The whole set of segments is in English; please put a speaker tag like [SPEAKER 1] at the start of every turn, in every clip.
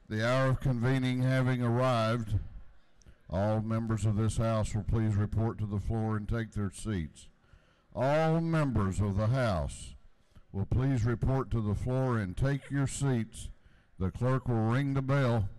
[SPEAKER 1] The hour of convening having arrived, all members of this House will please report to the floor and take their seats. All members of the House will please report to the floor and take your seats. The clerk will ring the bell.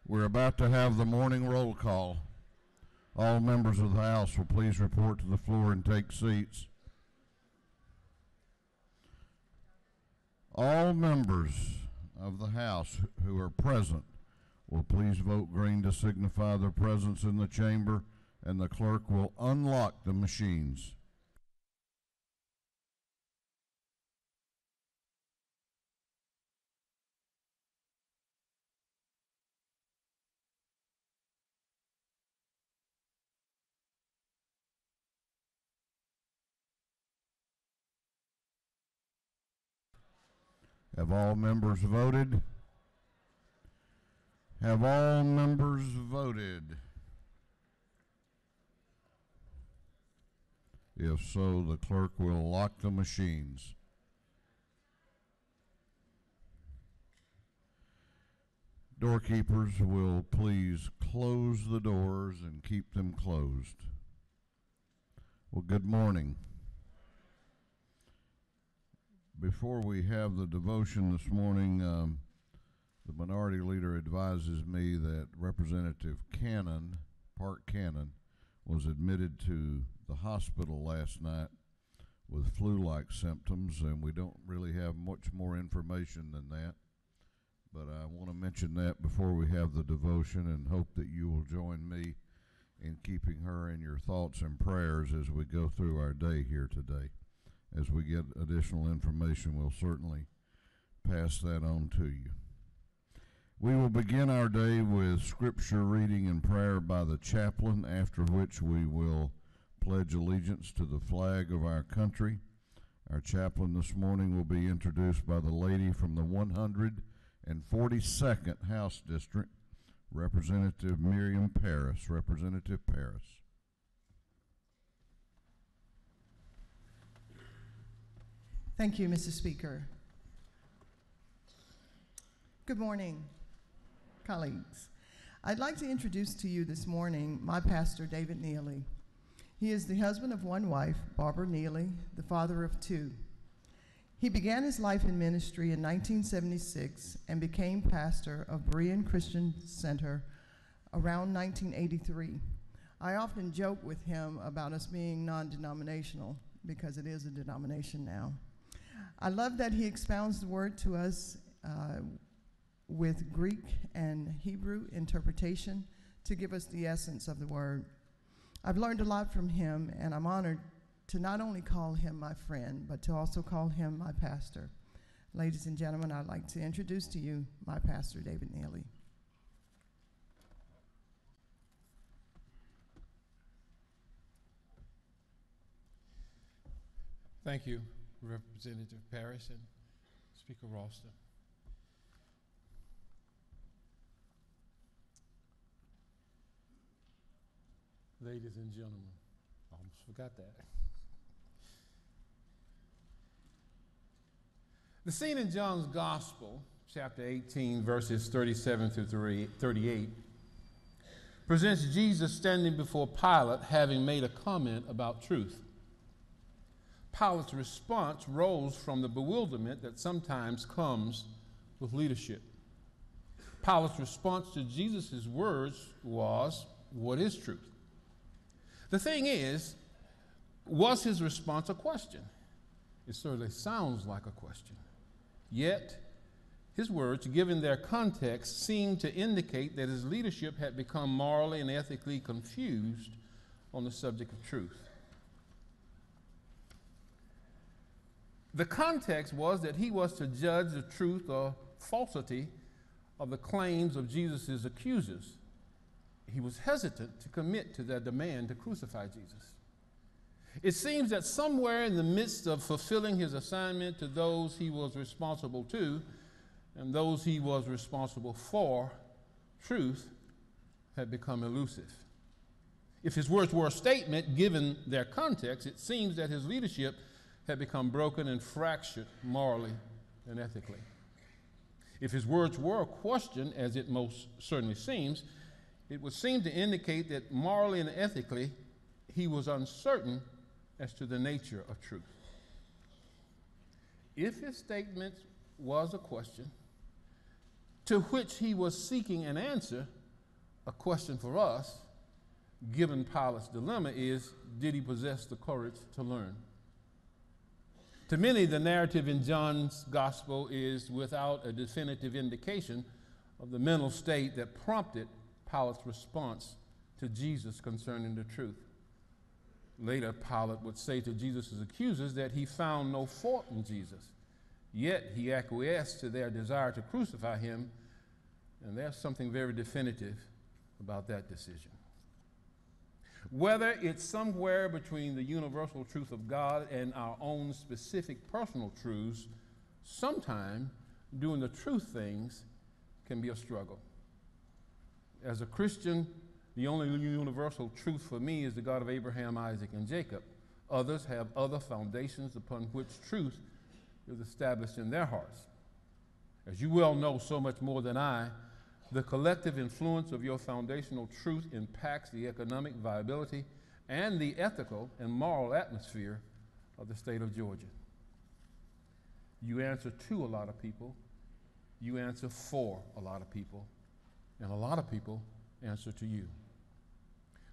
[SPEAKER 1] We're about to have the morning roll call. All members of the House will please report to the floor and take seats. All members of the House who are present will please vote green to signify their presence in the chamber, and the clerk will unlock the machines. Have all members voted? Have all members voted? If so, the clerk will lock the machines. Doorkeepers will please close the doors and keep them closed. Well, good morning. Before we have the devotion this morning, the minority leader advises me that Representative Park Cannon, was admitted to the hospital last night with flu-like symptoms, and we don't really have much more information than that. But I want to mention that before we have the devotion, and hope that you will join me in keeping her in your thoughts and prayers as we go through our day here today. As we get additional information, we'll certainly pass that on to you. We will begin our day with scripture reading and prayer by the chaplain, after which we will pledge allegiance to the flag of our country. Our chaplain this morning will be introduced by the lady from the 142nd House District, Representative Miriam Parris. Representative Parris.
[SPEAKER 2] Thank you, Mr. Speaker. Good morning, colleagues. I'd like to introduce to you this morning my pastor, David Neely. He is the husband of one wife, Barbara Neely, the father of two. He began his life in ministry in 1976 and became pastor of Berean Christian Center around 1983. I often joke with him about us being non-denominational, because it is a denomination now. I love that he expounds the word to us with Greek and Hebrew interpretation to give us the essence of the word. I've learned a lot from him, and I'm honored to not only call him my friend, but to also call him my pastor. Ladies and gentlemen, I'd like to introduce to you my pastor, David Neely.
[SPEAKER 3] Thank you, Representative Parris and Speaker Ralston. Ladies and gentlemen, I almost forgot that. The scene in John's Gospel, chapter 18, verses 37 through 38, presents Jesus standing before Pilate, having made a comment about truth. Pilate's response rose from the bewilderment that sometimes comes with leadership. Pilate's response to Jesus' words was, "What is truth?" The thing is, was his response a question? It certainly sounds like a question. Yet, his words, given their context, seem to indicate that his leadership had become morally and ethically confused on the subject of truth. The context was that he was to judge the truth or falsity of the claims of Jesus' accusers. He was hesitant to commit to their demand to crucify Jesus. It seems that somewhere in the midst of fulfilling his assignment to those he was responsible to and those he was responsible for, truth had become elusive. If his words were a statement, given their context, it seems that his leadership had become broken and fractured morally and ethically. If his words were a question, as it most certainly seems, it would seem to indicate that morally and ethically he was uncertain as to the nature of truth. If his statement was a question to which he was seeking an answer, a question for us, given Pilate's dilemma, is, did he possess the courage to learn? To many, the narrative in John's gospel is without a definitive indication of the mental state that prompted Pilate's response to Jesus concerning the truth. Later, Pilate would say to Jesus' accusers that he found no fault in Jesus, yet he acquiesced to their desire to crucify him, and there's something very definitive about that decision. Whether it's somewhere between the universal truth of God and our own specific personal truths, sometime doing the truth things can be a struggle. As a Christian, the only universal truth for me is the God of Abraham, Isaac, and Jacob. Others have other foundations upon which truth is established in their hearts. As you well know so much more than I, the collective influence of your foundational truth impacts the economic viability and the ethical and moral atmosphere of the state of Georgia. You answer to a lot of people, you answer for a lot of people, and a lot of people answer to you.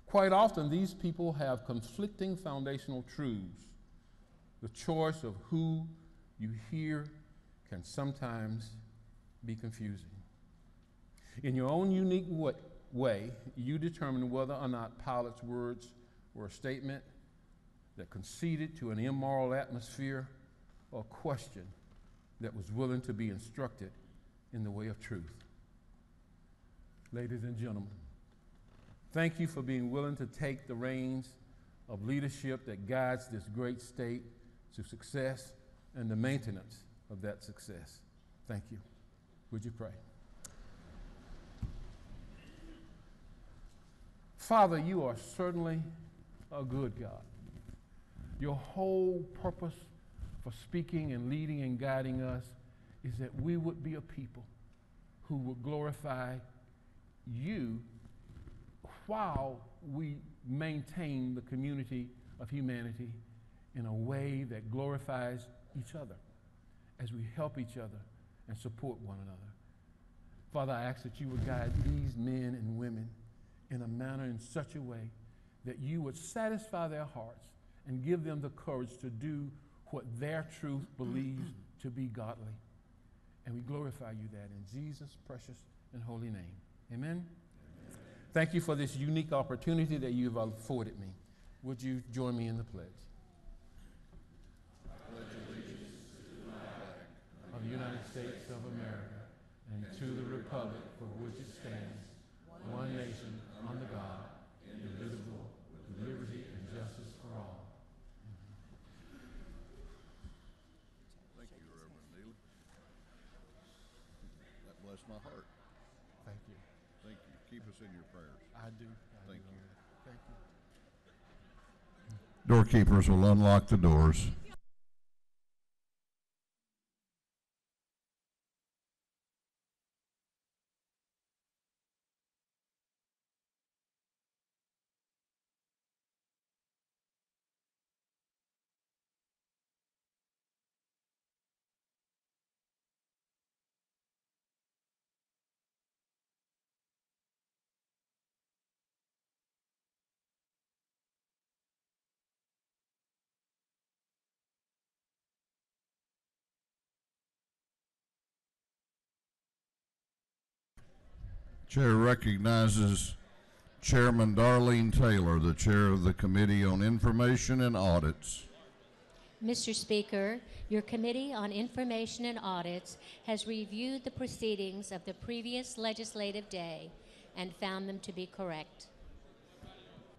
[SPEAKER 3] Quite often, these people have conflicting foundational truths. The choice of who you hear can sometimes be confusing. In your own unique way, you determine whether or not Pilate's words were a statement that conceded to an immoral atmosphere or a question that was willing to be instructed in the way of truth. Ladies and gentlemen, thank you for being willing to take the reins of leadership that guides this great state to success and the maintenance of that success. Thank you. Would you pray? Father, you are certainly a good God. Your whole purpose for speaking and leading and guiding us is that we would be a people who would glorify you while we maintain the community of humanity in a way that glorifies each other as we help each other and support one another. Father, I ask that you would guide these men and women in a manner in such a way that you would satisfy their hearts and give them the courage to do what their truth believes to be godly. And we glorify you that in Jesus' precious and holy name. Amen? Thank you for this unique opportunity that you've afforded me. Would you join me in the pledge? I pledge allegiance to the flag of the United States of America and to the republic for which it stands, one nation, under God, indivisible, with liberty and justice for all.
[SPEAKER 1] Thank you, Reverend Neely. That blessed my heart.
[SPEAKER 3] Thank you.
[SPEAKER 1] Thank you. Keep us in your prayers.
[SPEAKER 3] I do.
[SPEAKER 1] Thank you.
[SPEAKER 3] Thank you.
[SPEAKER 1] Doorkeepers will unlock the doors. Chair recognizes Chairman Darlene Taylor, the chair of the Committee on Information and Audits.
[SPEAKER 4] Mr. Speaker, your Committee on Information and Audits has reviewed the proceedings of the previous legislative day and found them to be correct.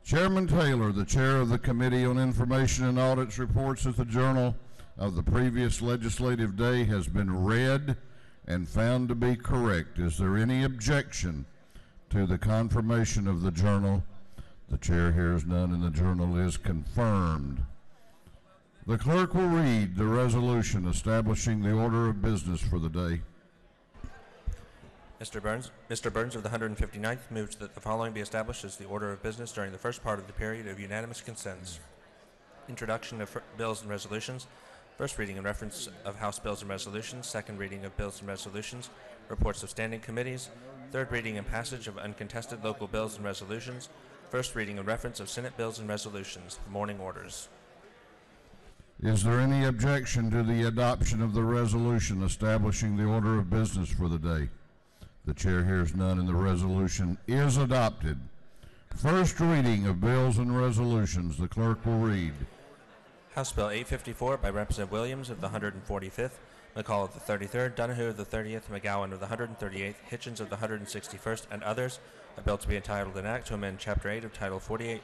[SPEAKER 1] Chairman Taylor, the chair of the Committee on Information and Audits, reports that the journal of the previous legislative day has been read and found to be correct. Is there any objection to the confirmation of the journal? The chair hears none, and the journal is confirmed. The clerk will read the resolution establishing the order of business for the day.
[SPEAKER 5] Mr. Burns of the 159th moves that the following be established as the order of business during the first part of the period of unanimous consents. Introduction of bills and resolutions, first reading and reference of House bills and resolutions, second reading of bills and resolutions, reports of standing committees, third reading and passage of uncontested local bills and resolutions, first reading and reference of Senate bills and resolutions, morning orders.
[SPEAKER 1] Is there any objection to the adoption of the resolution establishing the order of business for the day? The chair hears none, and the resolution is adopted. First reading of bills and resolutions. The clerk will read.
[SPEAKER 5] House Bill 854 by Representative Williams of the 145th, McCall of the 33rd, Donahue of the 30th, McGowan of the 138th, Hitchens of the 161st, and others. A bill to be entitled an act to amend Chapter 8 of Title 48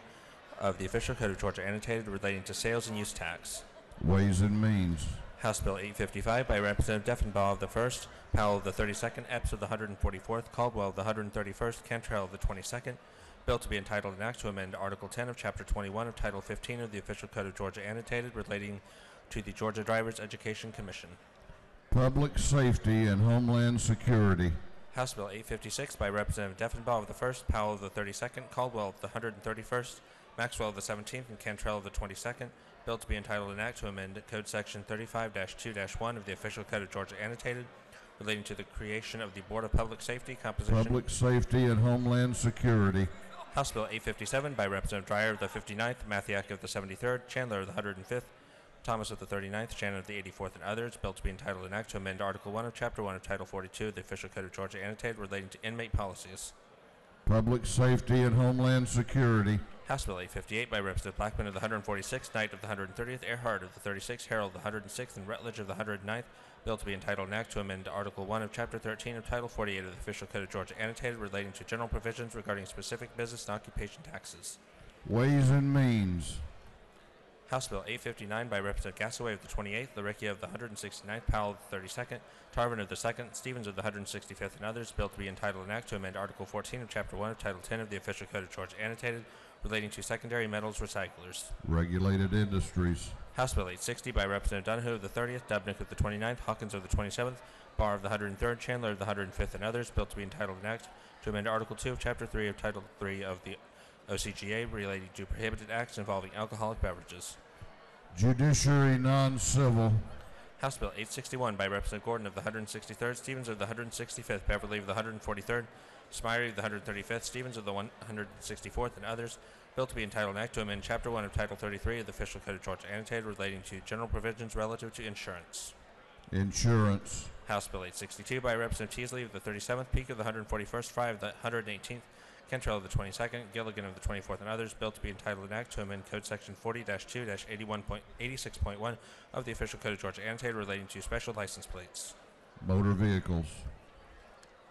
[SPEAKER 5] of the Official Code of Georgia Annotated relating to sales and use tax.
[SPEAKER 1] Ways and Means.
[SPEAKER 5] House Bill 855 by Representative Deffenbaugh of the 1st, Powell of the 32nd, Epps of the 144th, Caldwell of the 131st, Cantrell of the 22nd. Bill to be entitled an act to amend Article 10 of Chapter 21 of Title 15 of the Official Code of Georgia Annotated relating to the Georgia Drivers Education Commission.
[SPEAKER 1] Public Safety and Homeland Security.
[SPEAKER 5] House Bill 856 by Representative Deffenbaugh of the 1st, Powell of the 32nd, Caldwell of the 131st, Maxwell of the 17th, and Cantrell of the 22nd. Bill to be entitled an act to amend Code Section 35-2-1 of the Official Code of Georgia Annotated relating to the creation of the Board of Public Safety composition.
[SPEAKER 1] Public Safety and Homeland Security.
[SPEAKER 5] House Bill 857 by Representative Dreyer of the 59th, Mathiak of the 73rd, Chandler of the 105th, Thomas of the 39th, Shannon of the 84th, and others. Bill to be entitled an act to amend Article 1 of Chapter 1 of Title 42 of the Official Code of Georgia Annotated relating to inmate policies.
[SPEAKER 1] Public Safety and Homeland Security.
[SPEAKER 5] House Bill 858 by Representative Blackman of the 146th, Knight of the 130th, Earhart of the 36th, Harold of the 106th, and Rutledge of the 109th. Bill to be entitled an act to amend Article 1 of Chapter 13 of Title 48 of the Official Code of Georgia Annotated relating to general provisions regarding specific business and occupation taxes.
[SPEAKER 1] Ways and Means.
[SPEAKER 5] House Bill 859 by Representative Gassaway of the 28th, Laricchia of the 169th, Powell of the 32nd, Tarvin of the 2nd, Stevens of the 165th, and others. Bill to be entitled an act to amend Article 14 of Chapter 1 of Title 10 of the Official Code of Georgia Annotated relating to secondary metals recyclers.
[SPEAKER 1] Regulated Industries.
[SPEAKER 5] House Bill 860 by Representative Donahue of the 30th, Dubnik of the 29th, Hawkins of the 27th, Barr of the 103rd, Chandler of the 105th, and others. Bill to be entitled an act to amend Article 2 of Chapter 3 of Title 3 of the OCGA relating to prohibited acts involving alcoholic beverages.
[SPEAKER 1] Judiciary Non-Civil.
[SPEAKER 5] House Bill 861 by Representative Gordon of the 163rd, Stevens of the 165th, Beverly of the 143rd, Smyrie of the 135th, Stevens of the 164th, and others. Bill to be entitled an act to amend Chapter 1 of Title 33 of the Official Code of Georgia Annotated relating to general provisions relative to insurance.
[SPEAKER 1] Insurance.
[SPEAKER 5] House Bill 862 by Representative Teasley of the 37th, Peak of the 141st, Fry of the 118th, Cantrell of the 22nd, Gilligan of the 24th, and others. Bill to be entitled an act to amend Code Section 40-2-86.1 of the Official Code of Georgia Annotated relating to special license plates.
[SPEAKER 1] Motor Vehicles.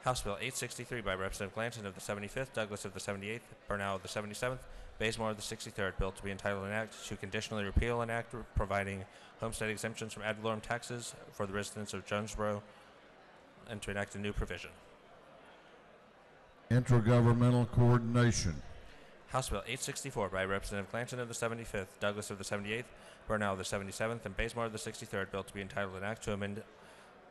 [SPEAKER 5] House Bill 863 by Representative Glanton of the 75th, Douglas of the 78th, Burnell of the 77th, Bazemore of the 63rd. Bill to be entitled an act to conditionally repeal an act providing homestead exemptions from ad valorem taxes for the residents of Jonesboro and to enact a new provision.
[SPEAKER 1] Intergovernmental Coordination.
[SPEAKER 5] House Bill 864 by Representative Glanton of the 75th, Douglas of the 78th, Burnell of the 77th, and Bazemore of the 63rd. Bill to be entitled an act to amend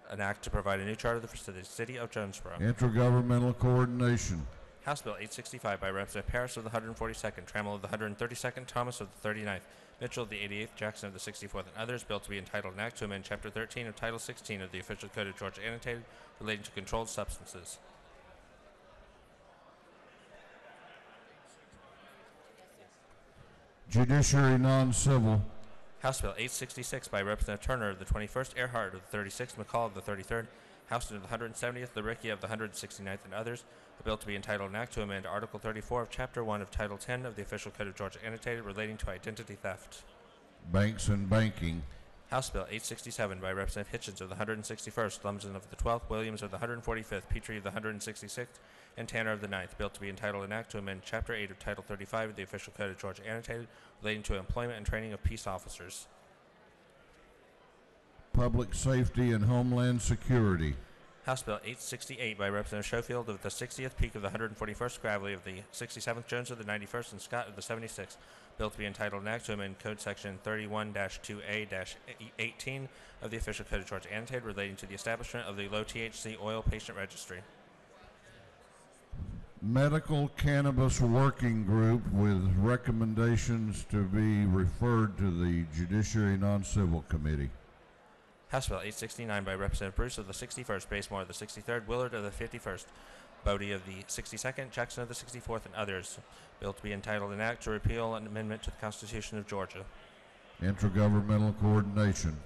[SPEAKER 5] an act to provide a new charter for the city of Jonesboro.
[SPEAKER 1] Intergovernmental Coordination.
[SPEAKER 5] House Bill 865 by Representative Parris of the 142nd, Trammell of the 132nd, Thomas of the 39th, Mitchell of the 88th, Jackson of the 64th, and others. Bill to be entitled an act to amend Chapter 13 of Title 16 of the Official Code of Georgia Annotated relating to controlled substances.
[SPEAKER 1] Judiciary Non-Civil.
[SPEAKER 5] House Bill 866 by Representative Turner of the 21st, Earhart of the 36th, McCall of the 33rd, House of the 170th, the Rickia of the 169th, and others. A bill to be entitled an act to amend Article 34 of Chapter 1 of Title 10 of the Official Code of Georgia Annotated relating to identity theft.
[SPEAKER 1] Banks and Banking.
[SPEAKER 5] House Bill 867 by Representative Hitchens of the 161st, Lumsden of the 12th, Williams of the 145th, Petrie of the 166th, and Tanner of the 9th. Bill to be entitled an act to amend Chapter 8 of Title 35 of the Official Code of Georgia Annotated relating to employment and training of peace officers.
[SPEAKER 1] Public Safety and Homeland Security.
[SPEAKER 5] House Bill 868 by Representative Schofield of the 60th, Peak of the 141st, Gravely of the 67th, Jones of the 91st, and Scott of the 76th. Bill to be entitled an act to amend Code Section 31-2A-18 of the Official Code of Georgia Annotated relating to the establishment of the low THC oil patient registry.
[SPEAKER 1] Medical Cannabis Working Group with recommendations to be referred to the Judiciary Non-Civil Committee.
[SPEAKER 5] House Bill 869 by Representative Bruce of the 61st, Basemore of the 63rd, Willard of the 51st, Bodie of the 62nd, Jackson of the 64th, and others. Bill to be entitled an act to repeal an amendment to the Constitution of Georgia.
[SPEAKER 1] Intergovernmental Coordination.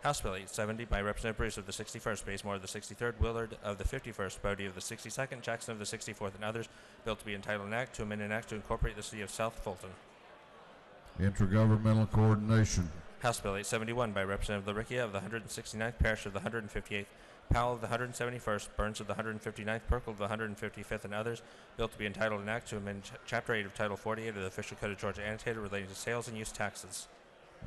[SPEAKER 5] House Bill 870 by Representative Bruce of the 61st, Basemore of the 63rd, Willard of the 51st, Bodie of the 62nd, Jackson of the 64th, and others. Bill to be entitled an act to amend an act to incorporate the city of South Fulton.
[SPEAKER 1] Intergovernmental Coordination.
[SPEAKER 5] House Bill 871 by Representative LaRickia of the 169th, Parrish of the 158th, Powell of the 171st, Burns of the 159th, Perkle of the 155th, and others. Bill to be entitled an act to amend Chapter 8 of Title 48 of the Official Code of Georgia Annotated relating to sales and use taxes.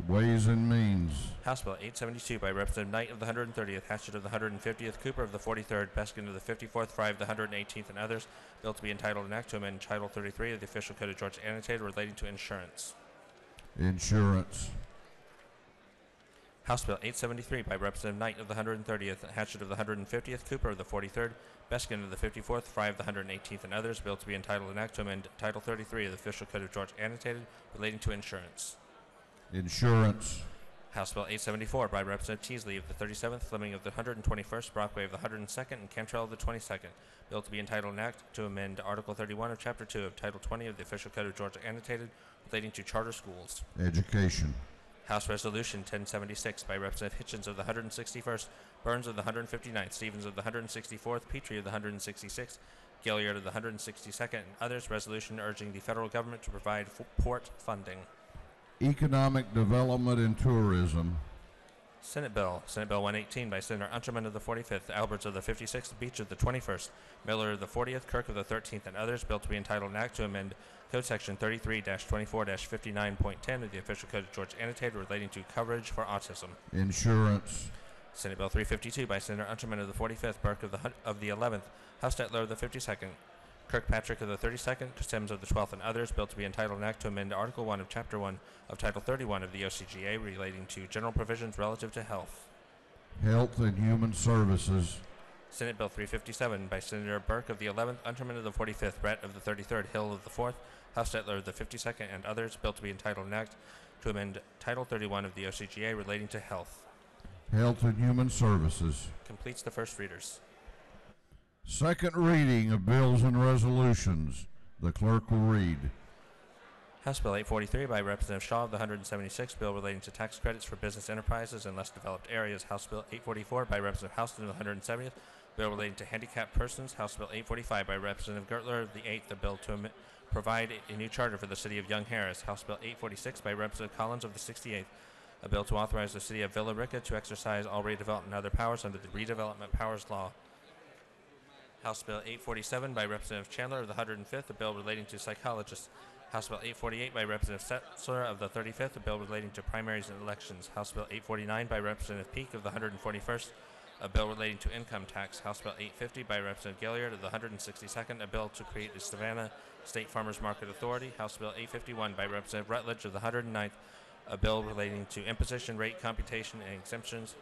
[SPEAKER 1] Ways and Means.
[SPEAKER 5] House Bill 872 by Representative Knight of the 130th, Hatchett of the 150th, Cooper of the 43rd, Beskin of the 54th, Fry of the 118th, and others. Bill to be entitled an act to amend Title 33 of the Official Code of Georgia Annotated relating to insurance.
[SPEAKER 1] Insurance.
[SPEAKER 5] House Bill 873 by Representative Knight of the 130th, Hatchett of the 150th, Cooper of the 43rd, Beskin of the 54th, Fry of the 118th, and others. Bill to be entitled an act to amend Title 33 of the Official Code of Georgia Annotated relating to insurance.
[SPEAKER 1] Insurance.
[SPEAKER 5] House Bill 874 by Representative Teasley of the 37th, Fleming of the 121st, Brockway of the 102nd, and Cantrell of the 22nd. Bill to be entitled an act to amend Article 31 of Chapter 2 of Title 20 of the Official Code of Georgia Annotated relating to charter schools.
[SPEAKER 1] Education.
[SPEAKER 5] House Resolution 1076 by Representative Hitchens of the 161st, Burns of the 159th, Stevens of the 164th, Petrie of the 166th, Gilliard of the 162nd, and others. Resolution urging the federal government to provide port funding.
[SPEAKER 1] Economic Development and Tourism.
[SPEAKER 5] Senate Bill 118 by Senator Unterman of the 45th, Alberts of the 56th, Beach of the 21st, Miller of the 40th, Kirk of the 13th, and others. Bill to be entitled an act to amend Code Section 33-24-59.10 of the Official Code of Georgia Annotated relating to coverage for autism.
[SPEAKER 1] Insurance.
[SPEAKER 5] Senate Bill 352 by Senator Unterman of the 45th, Burke of the 11th, Hostetler of the 52nd, Kirkpatrick of the 32nd, Sims of the 12th, and others. Bill to be entitled an act to amend Article 1 of Chapter 1 of Title 31 of the OCGA relating to general provisions relative to health.
[SPEAKER 1] Health and Human Services.
[SPEAKER 5] Senate Bill 357 by Senator Burke of the 11th, Unterman of the 45th, Brett of the 33rd, Hill of the 4th, Hostetler of the 52nd, and others. Bill to be entitled an act to amend Title 31 of the OCGA relating to health.
[SPEAKER 1] Health and Human Services.
[SPEAKER 5] Completes the first readers.
[SPEAKER 1] Second reading of bills and resolutions. The clerk will read.
[SPEAKER 5] House Bill 843 by Representative Shaw of the 176th, bill relating to tax credits for business enterprises in less developed areas. House Bill 844 by Representative Houston of the 170th, bill relating to handicapped persons. House Bill 845 by Representative Gertler of the 8th, a bill to provide a new charter for the city of Young Harris. House Bill 846 by Representative Collins of the 68th, a bill to authorize the city of Villa Rica to exercise all redevelopment and other powers under the Redevelopment Powers Law. House Bill 847 by Representative Chandler of the 105th, a bill relating to psychologists. House Bill 848 by Representative Setzler of the 35th, a bill relating to primaries and elections. House Bill 849 by Representative Peake of the 141st, a bill relating to income tax. House Bill 850 by Representative Gilliard of the 162nd, a bill to create the Savannah State Farmers Market Authority. House Bill 851 by Representative Rutledge of the 109th, a bill relating to imposition rate computation and exemptions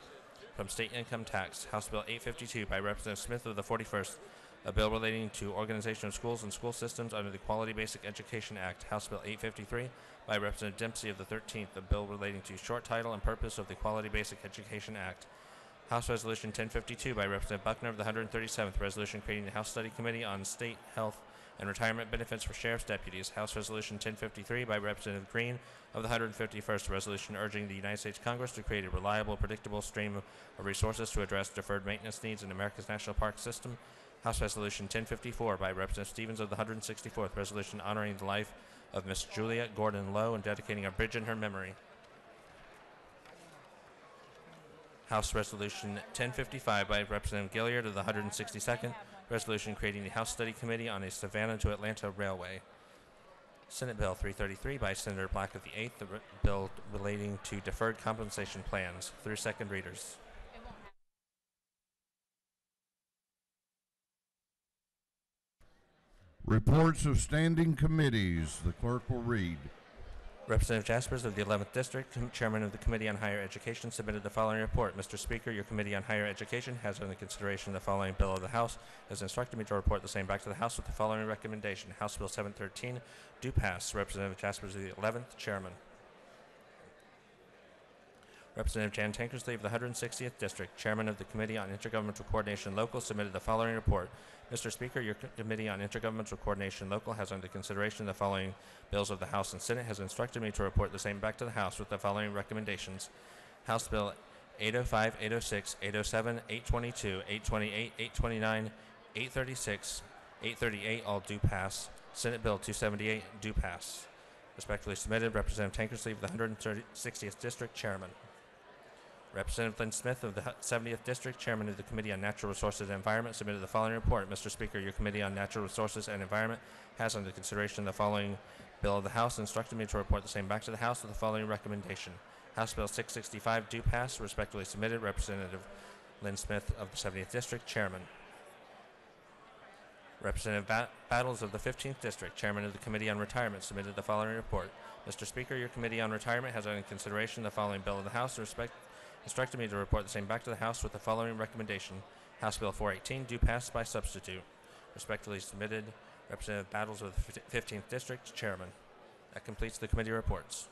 [SPEAKER 5] from state income tax. House Bill 852 by Representative Smith of the 41st, a bill relating to organization of schools and school systems under the Quality Basic Education Act. House Bill 853 by Representative Dempsey of the 13th, a bill relating to short title and purpose of the Quality Basic Education Act. House Resolution 1052 by Representative Buckner of the 137th, resolution creating the House Study Committee on State Health and retirement benefits for sheriff's deputies. House Resolution 1053 by Representative Green of the 151st resolution urging the United States Congress to create a reliable, predictable stream of resources to address deferred maintenance needs in America's National Park System. House Resolution 1054 by Representative Stevens of the 164th resolution honoring the life of Miss Julia Gordon Lowe and dedicating a bridge in her memory. House Resolution 1055 by Representative Gilliard of the 162nd resolution creating the House Study Committee on a Savannah to Atlanta Railway. Senate Bill 333 by Senator Black of the 8th, the bill relating to deferred compensation plans, through second readers.
[SPEAKER 1] Reports of standing committees. The clerk will read.
[SPEAKER 5] Representative Jaspers of the 11th District, Chairman of the Committee on Higher Education, submitted the following report. Mr. Speaker, your Committee on Higher Education has under consideration the following bill of the House, has instructed me to report the same back to the House with the following recommendation. House Bill 713 do pass. Representative Jaspers of the 11th, Chairman. Representative Jan Tankersley of the 160th District, Chairman of the Committee on Intergovernmental Coordination Local, submitted the following report. Mr. Speaker, your Committee on Intergovernmental Coordination Local has under consideration the following bills of the House and Senate, has instructed me to report the same back to the House with the following recommendations. House Bill 805, 806, 807, 822, 828, 829, 836, 838 all do pass. Senate Bill 278 do pass. Respectfully submitted, Representative Tankersley of the 160th District, Chairman. Representative Lynn Smith of the 70th District, Chairman of the Committee on Natural Resources and Environment, submitted the following report. Mr. Speaker, your Committee on Natural Resources and Environment has under consideration the following bill of the House and instructed me to report the same back to the House with the following recommendation. House Bill 665 do pass. Respectfully submitted, Representative Lynn Smith of the 70th District, Chairman. Representative Battles of the 15th District, Chairman of the Committee on Retirement, submitted the following report. Mr. Speaker, your Committee on Retirement has under consideration the following bill of the House and instructed me to report the same back to the House with the following recommendation. House Bill 418 do pass by substitute. Respectfully submitted, Representative Battles of the 15th District, Chairman. That completes the committee reports.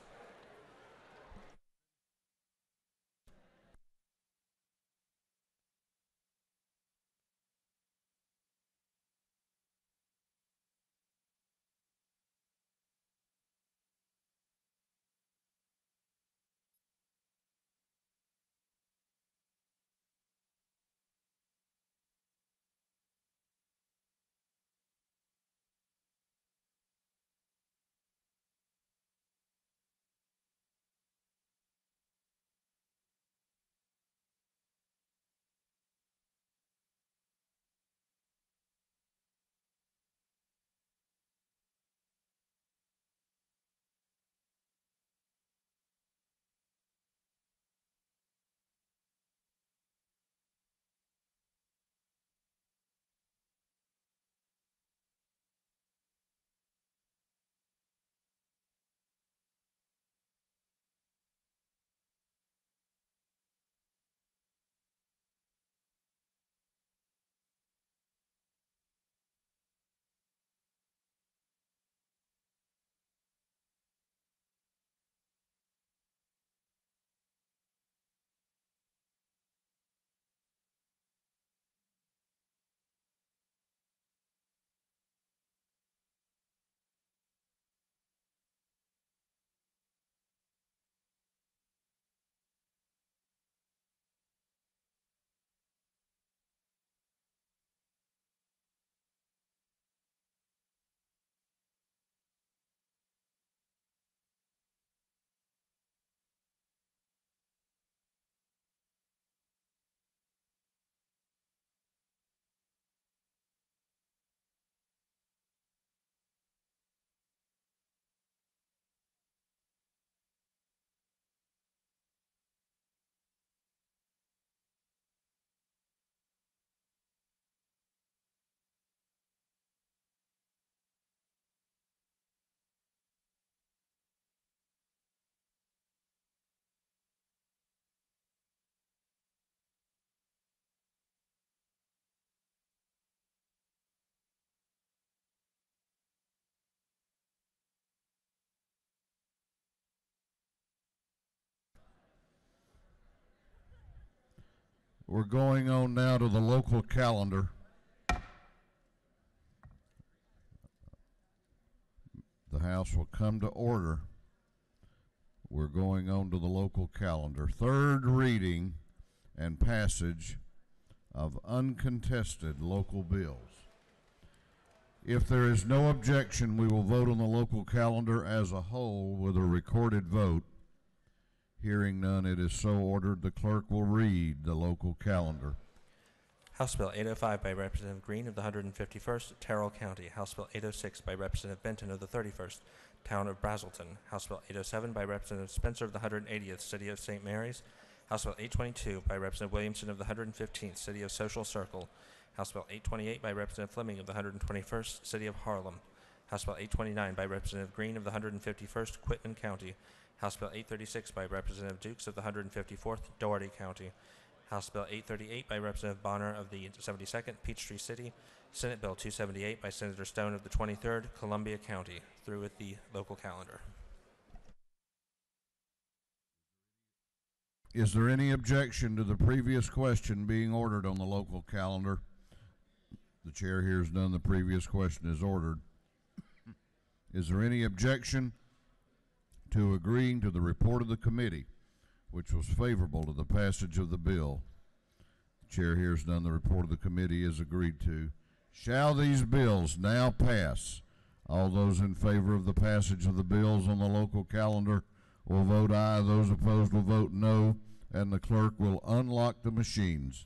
[SPEAKER 1] We're going on now to the local calendar. House will come to order. We're going on to the local calendar. Third reading and passage of uncontested local bills. If there is no objection, we will vote on the local calendar as a whole with a recorded vote. Hearing none, it is so ordered. The clerk will read the local calendar.
[SPEAKER 5] House Bill 805 by Representative Green of the 151st, Terrell County. House Bill 806 by Representative Benton of the 31st, Town of Brazelton. House Bill 807 by Representative Spencer of the 180th, City of St. Mary's. House Bill 822 by Representative Williamson of the 115th, City of Social Circle. House Bill 828 by Representative Fleming of the 121st, City of Harlem. House Bill 829 by Representative Green of the 151st, Quitman County. House Bill 836 by Representative Dukes of the 154th, Dougherty County. House Bill 838 by Representative Bonner of the 72nd, Peachtree City. Senate Bill 278 by Senator Stone of the 23rd, Columbia County. Through with the local calendar.
[SPEAKER 1] Is there any objection to the previous question being ordered on the local calendar? The chair hears none. The previous question is ordered. Is there any objection to agreeing to the report of the committee, which was favorable to the passage of the bill? The chair hears none. The report of the committee is agreed to. Shall these bills now pass? All those in favor of the passage of the bills on the local calendar will vote aye. Those opposed will vote no, and the clerk will unlock the machines.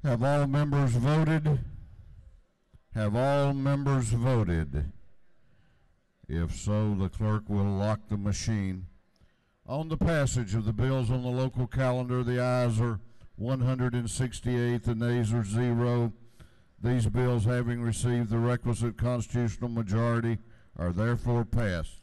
[SPEAKER 1] Have all members voted? Have all members voted? If so, the clerk will lock the machine. On the passage of the bills on the local calendar, the ayes are 168, the nays are 0. These bills, having received the requisite constitutional majority, are therefore passed.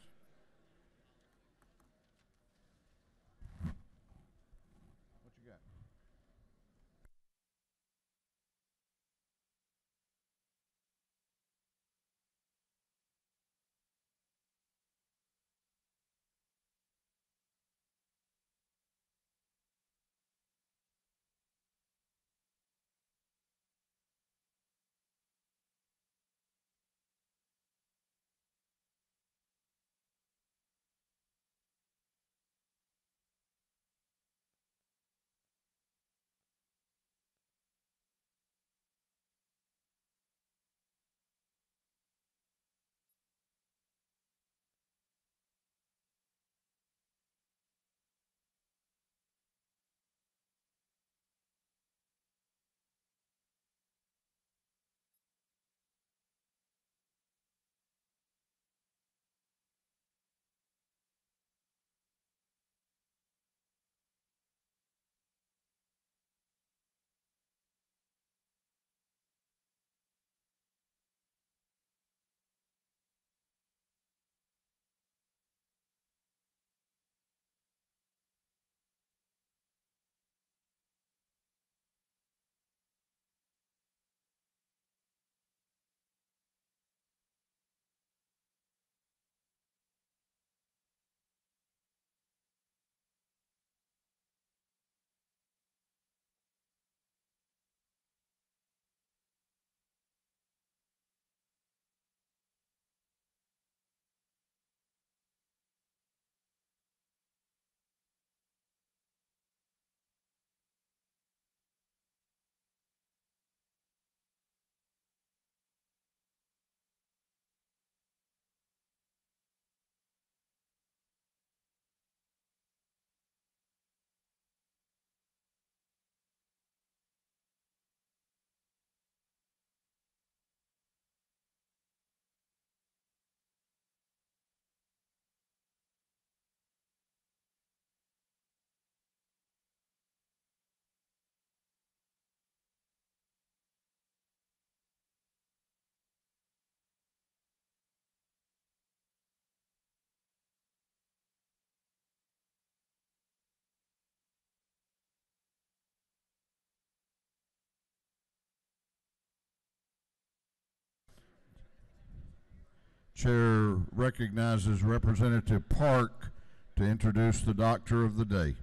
[SPEAKER 1] Chair recognizes Representative Park to introduce the Doctor of the Day.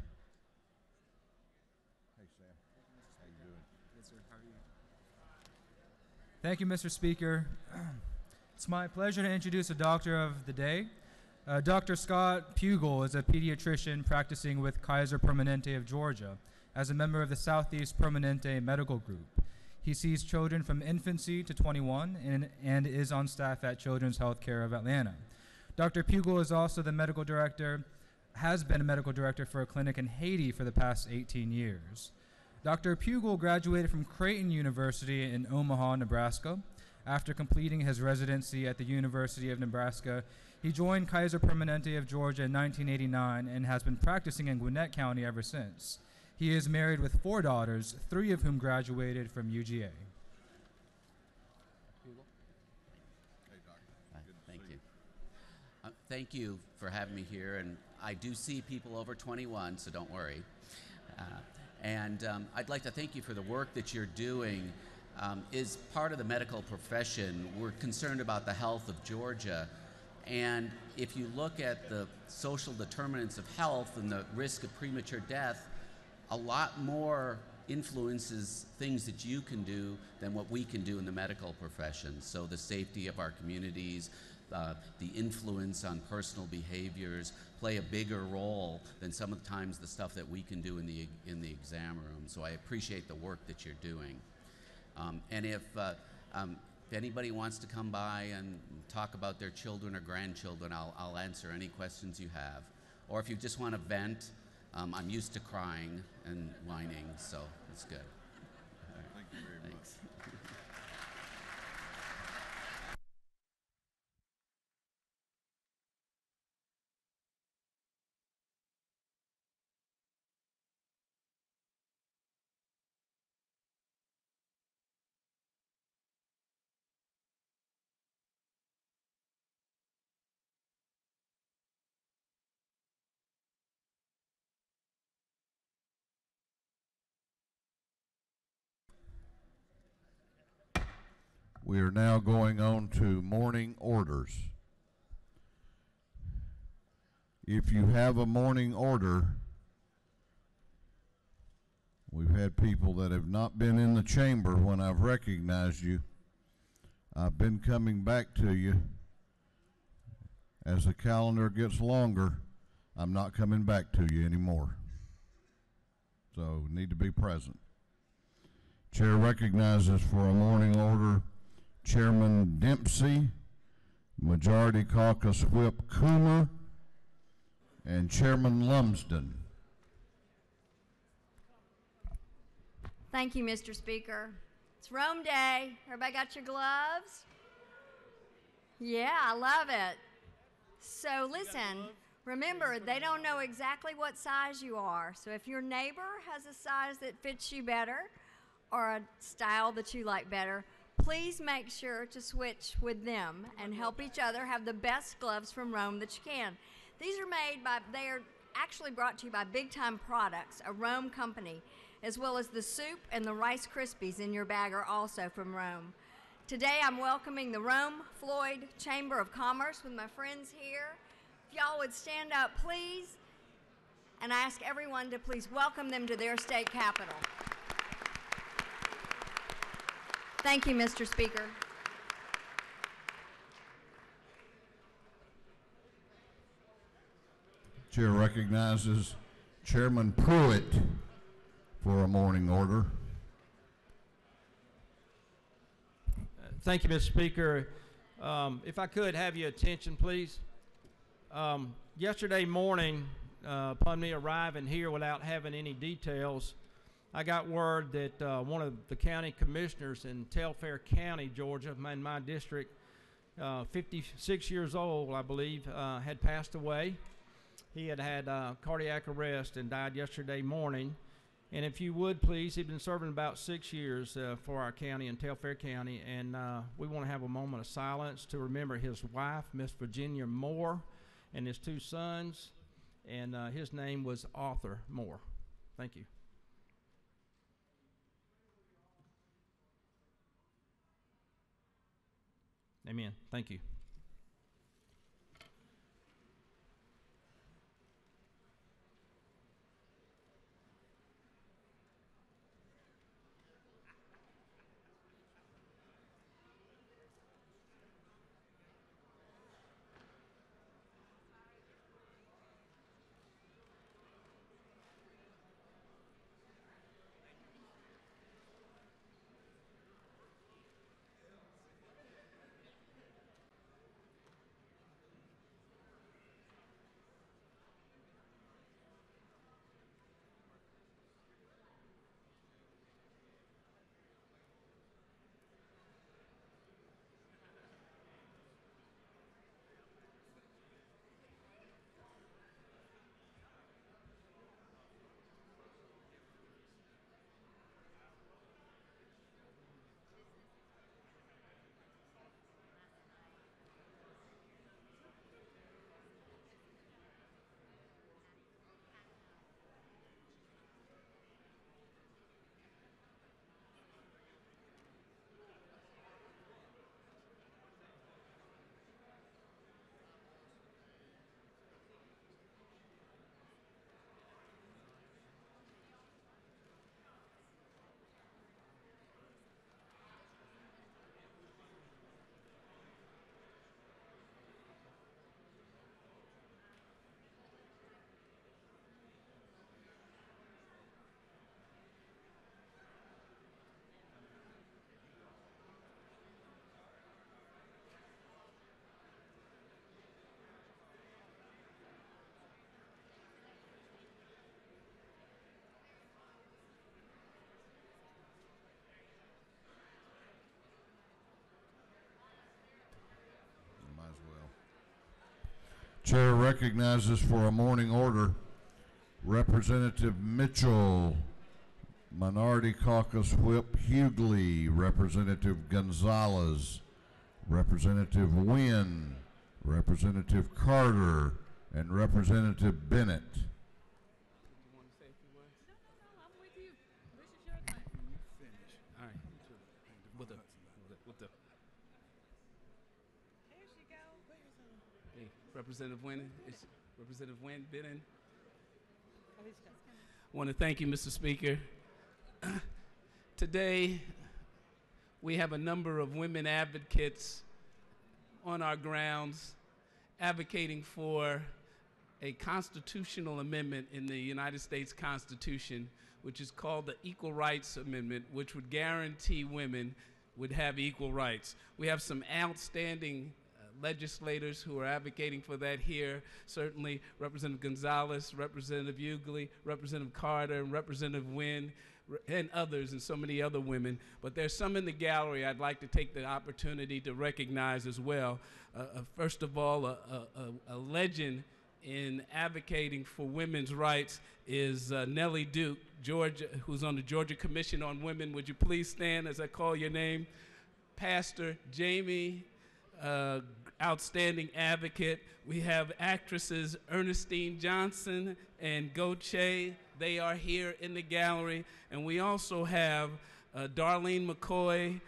[SPEAKER 1] Hey, Sam. How you doing?
[SPEAKER 6] Yes, sir. How are you? Thank you, Mr. Speaker. It's my pleasure to introduce the Doctor of the Day. Dr. Scott Pugel is a pediatrician practicing with Kaiser Permanente of Georgia as a member of the Southeast Permanente Medical Group. He sees children from infancy to 21 and is on staff at Children's Healthcare of Atlanta. Dr. Pugel is also the medical director, has been a medical director for a clinic in Haiti for the past 18 years. Dr. Pugel graduated from Creighton University in Omaha, Nebraska. After completing his residency at the University of Nebraska, he joined Kaiser Permanente of Georgia in 1989 and has been practicing in Gwinnett County ever since. He is married with 4 daughters, 3 of whom graduated from UGA.
[SPEAKER 7] Thank you. Thank you for having me here, and I do see people over 21, so don't worry. I'd like to thank you for the work that you're doing. As part of the medical profession, we're concerned about the health of Georgia. And if you look at the social determinants of health and the risk of premature death, a lot more influences things that you can do than what we can do in the medical profession. So the safety of our communities, the influence on personal behaviors play a bigger role than some of the times the stuff that we can do in the exam room. So I appreciate the work that you're doing. If anybody wants to come by and talk about their children or grandchildren, I'll answer any questions you have. Or if you just want to vent, I'm used to crying and whining, so it's good. Right.
[SPEAKER 1] Thank you very much. We are now going on to morning orders. If you have a morning order, we've had people that have not been in the chamber when I've recognized you. I've been coming back to you. As the calendar gets longer, I'm not coming back to you anymore. So need to be present. Chair recognizes for a morning order Chairman Dempsey, Majority Caucus Whip Coomer, and Chairman Lumsden.
[SPEAKER 8] Thank you, Mr. Speaker. It's Rome Day. Everybody got your gloves? Yeah, I love it. So listen, remember, they don't know exactly what size you are. So if your neighbor has a size that fits you better or a style that you like better, please make sure to switch with them and help each other have the best gloves from Rome that you can. These are they are actually brought to you by Big Time Products, a Rome company, as well as the soup and the Rice Krispies in your bag are also from Rome. Today I'm welcoming the Rome Floyd Chamber of Commerce with my friends here. If y'all would stand up, please, and I ask everyone to please welcome them to their state capitol. Thank you, Mr. Speaker.
[SPEAKER 1] Chair recognizes Chairman Pruitt for a morning order.
[SPEAKER 9] Thank you, Mr. Speaker. If I could have your attention, please. Yesterday morning, upon me arriving here without having any details, I got word that one of the county commissioners in Telfair County, Georgia, in my district, 56 years old, I believe, had passed away. He had cardiac arrest and died yesterday morning. And if you would, please, he'd been serving about 6 years for our county in Telfair County, and we want to have a moment of silence to remember his wife, Miss Virginia Moore, and his 2 sons, and his name was Arthur Moore. Thank you. Amen. Thank you.
[SPEAKER 1] Chair recognizes for a morning order Representative Mitchell, Minority Caucus Whip Hughley, Representative Gonzalez, Representative Wynn, Representative Carter, and Representative Bennett.
[SPEAKER 10] Representative Wynn, Bennett. I want to thank you, Mr. Speaker. Today, we have a number of women advocates on our grounds advocating for a constitutional amendment in the United States Constitution, which is called the Equal Rights Amendment, which would guarantee women would have equal rights. We have some outstanding legislators who are advocating for that here. Certainly Representative Gonzalez, Representative Hughley, Representative Carter, and Representative Wynn, and others, and so many other women. But there's some in the gallery I'd like to take the opportunity to recognize as well. First of all, a legend in advocating for women's rights is Nellie Duke, Georgia, who's on the Georgia Commission on Women. Would you please stand as I call your name? Pastor Jamie, outstanding advocate. We have actresses Ernestine Johnson and Goche. They are here in the gallery. And we also have Darlene McCoy,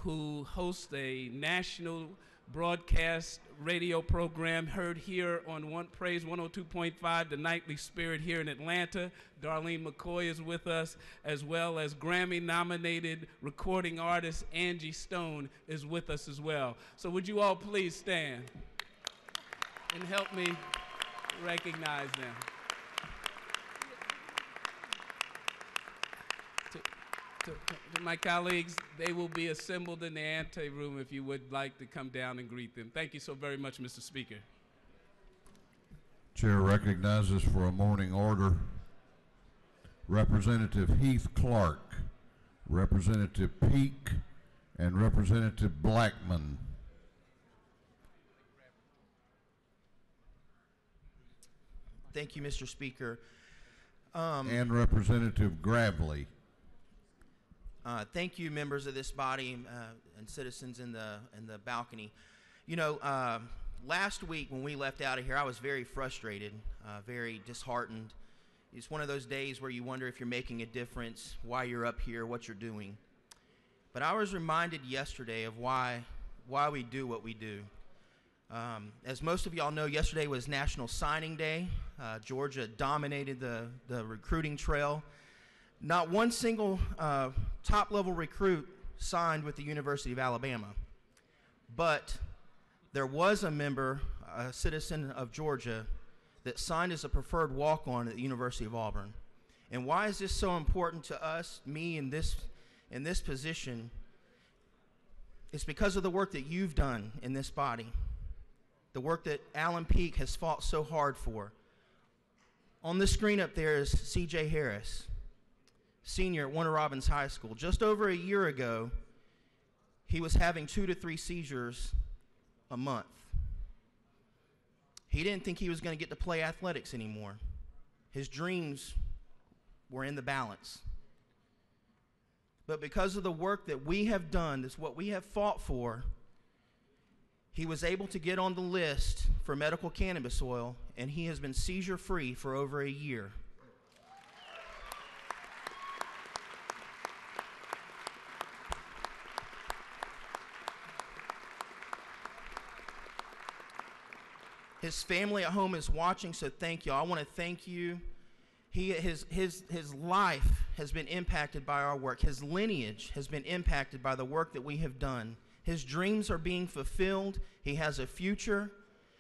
[SPEAKER 10] who hosts a national broadcast radio program heard here on Praise 102.5, The Nightly Spirit here in Atlanta. Darlene McCoy is with us, as well as Grammy-nominated recording artist Angie Stone is with us as well. So would you all please stand and help me recognize them. To my colleagues, they will be assembled in the ante-room if you would like to come down and greet them. Thank you so very much, Mr. Speaker.
[SPEAKER 1] Chair recognizes for a morning order Representative Heath Clark, Representative Peake, and Representative Blackman.
[SPEAKER 11] Thank you, Mr. Speaker.
[SPEAKER 1] And Representative Gravely.
[SPEAKER 11] Thank you, members of this body and citizens in the balcony. You know, last week when we left out of here, I was very frustrated, very disheartened. It's one of those days where you wonder if you're making a difference, why you're up here, what you're doing. But I was reminded yesterday of why we do what we do. As most of y'all know, yesterday was National Signing Day. Georgia dominated the recruiting trail. Not one single top-level recruit signed with the University of Alabama, but there was a member, a citizen of Georgia, that signed as a preferred walk-on at the University of Auburn. And why is this so important to us, me in this position? It's because of the work that you've done in this body, the work that Alan Peake has fought so hard for. On the screen up there is C.J. Harris, senior at Warner Robins High School. Just over a year ago, he was having 2 to 3 seizures a month. He didn't think he was going to get to play athletics anymore. His dreams were in the balance. But because of the work that we have done, that's what we have fought for, he was able to get on the list for medical cannabis oil, and he has been seizure-free for over a year. His family at home is watching, so thank you. I want to thank you. His life has been impacted by our work. His lineage has been impacted by the work that we have done. His dreams are being fulfilled. He has a future.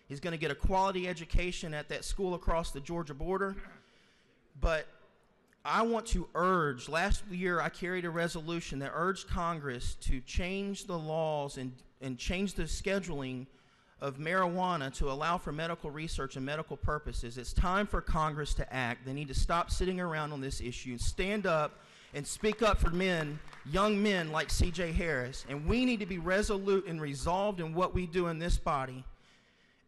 [SPEAKER 11] He's going to get a quality education at that school across the Georgia border. But I want to urge, last year I carried a resolution that urged Congress to change the laws and change the scheduling of marijuana to allow for medical research and medical purposes. It's time for Congress to act. They need to stop sitting around on this issue and stand up and speak up for men, young men like C.J. Harris. And we need to be resolute and resolved in what we do in this body.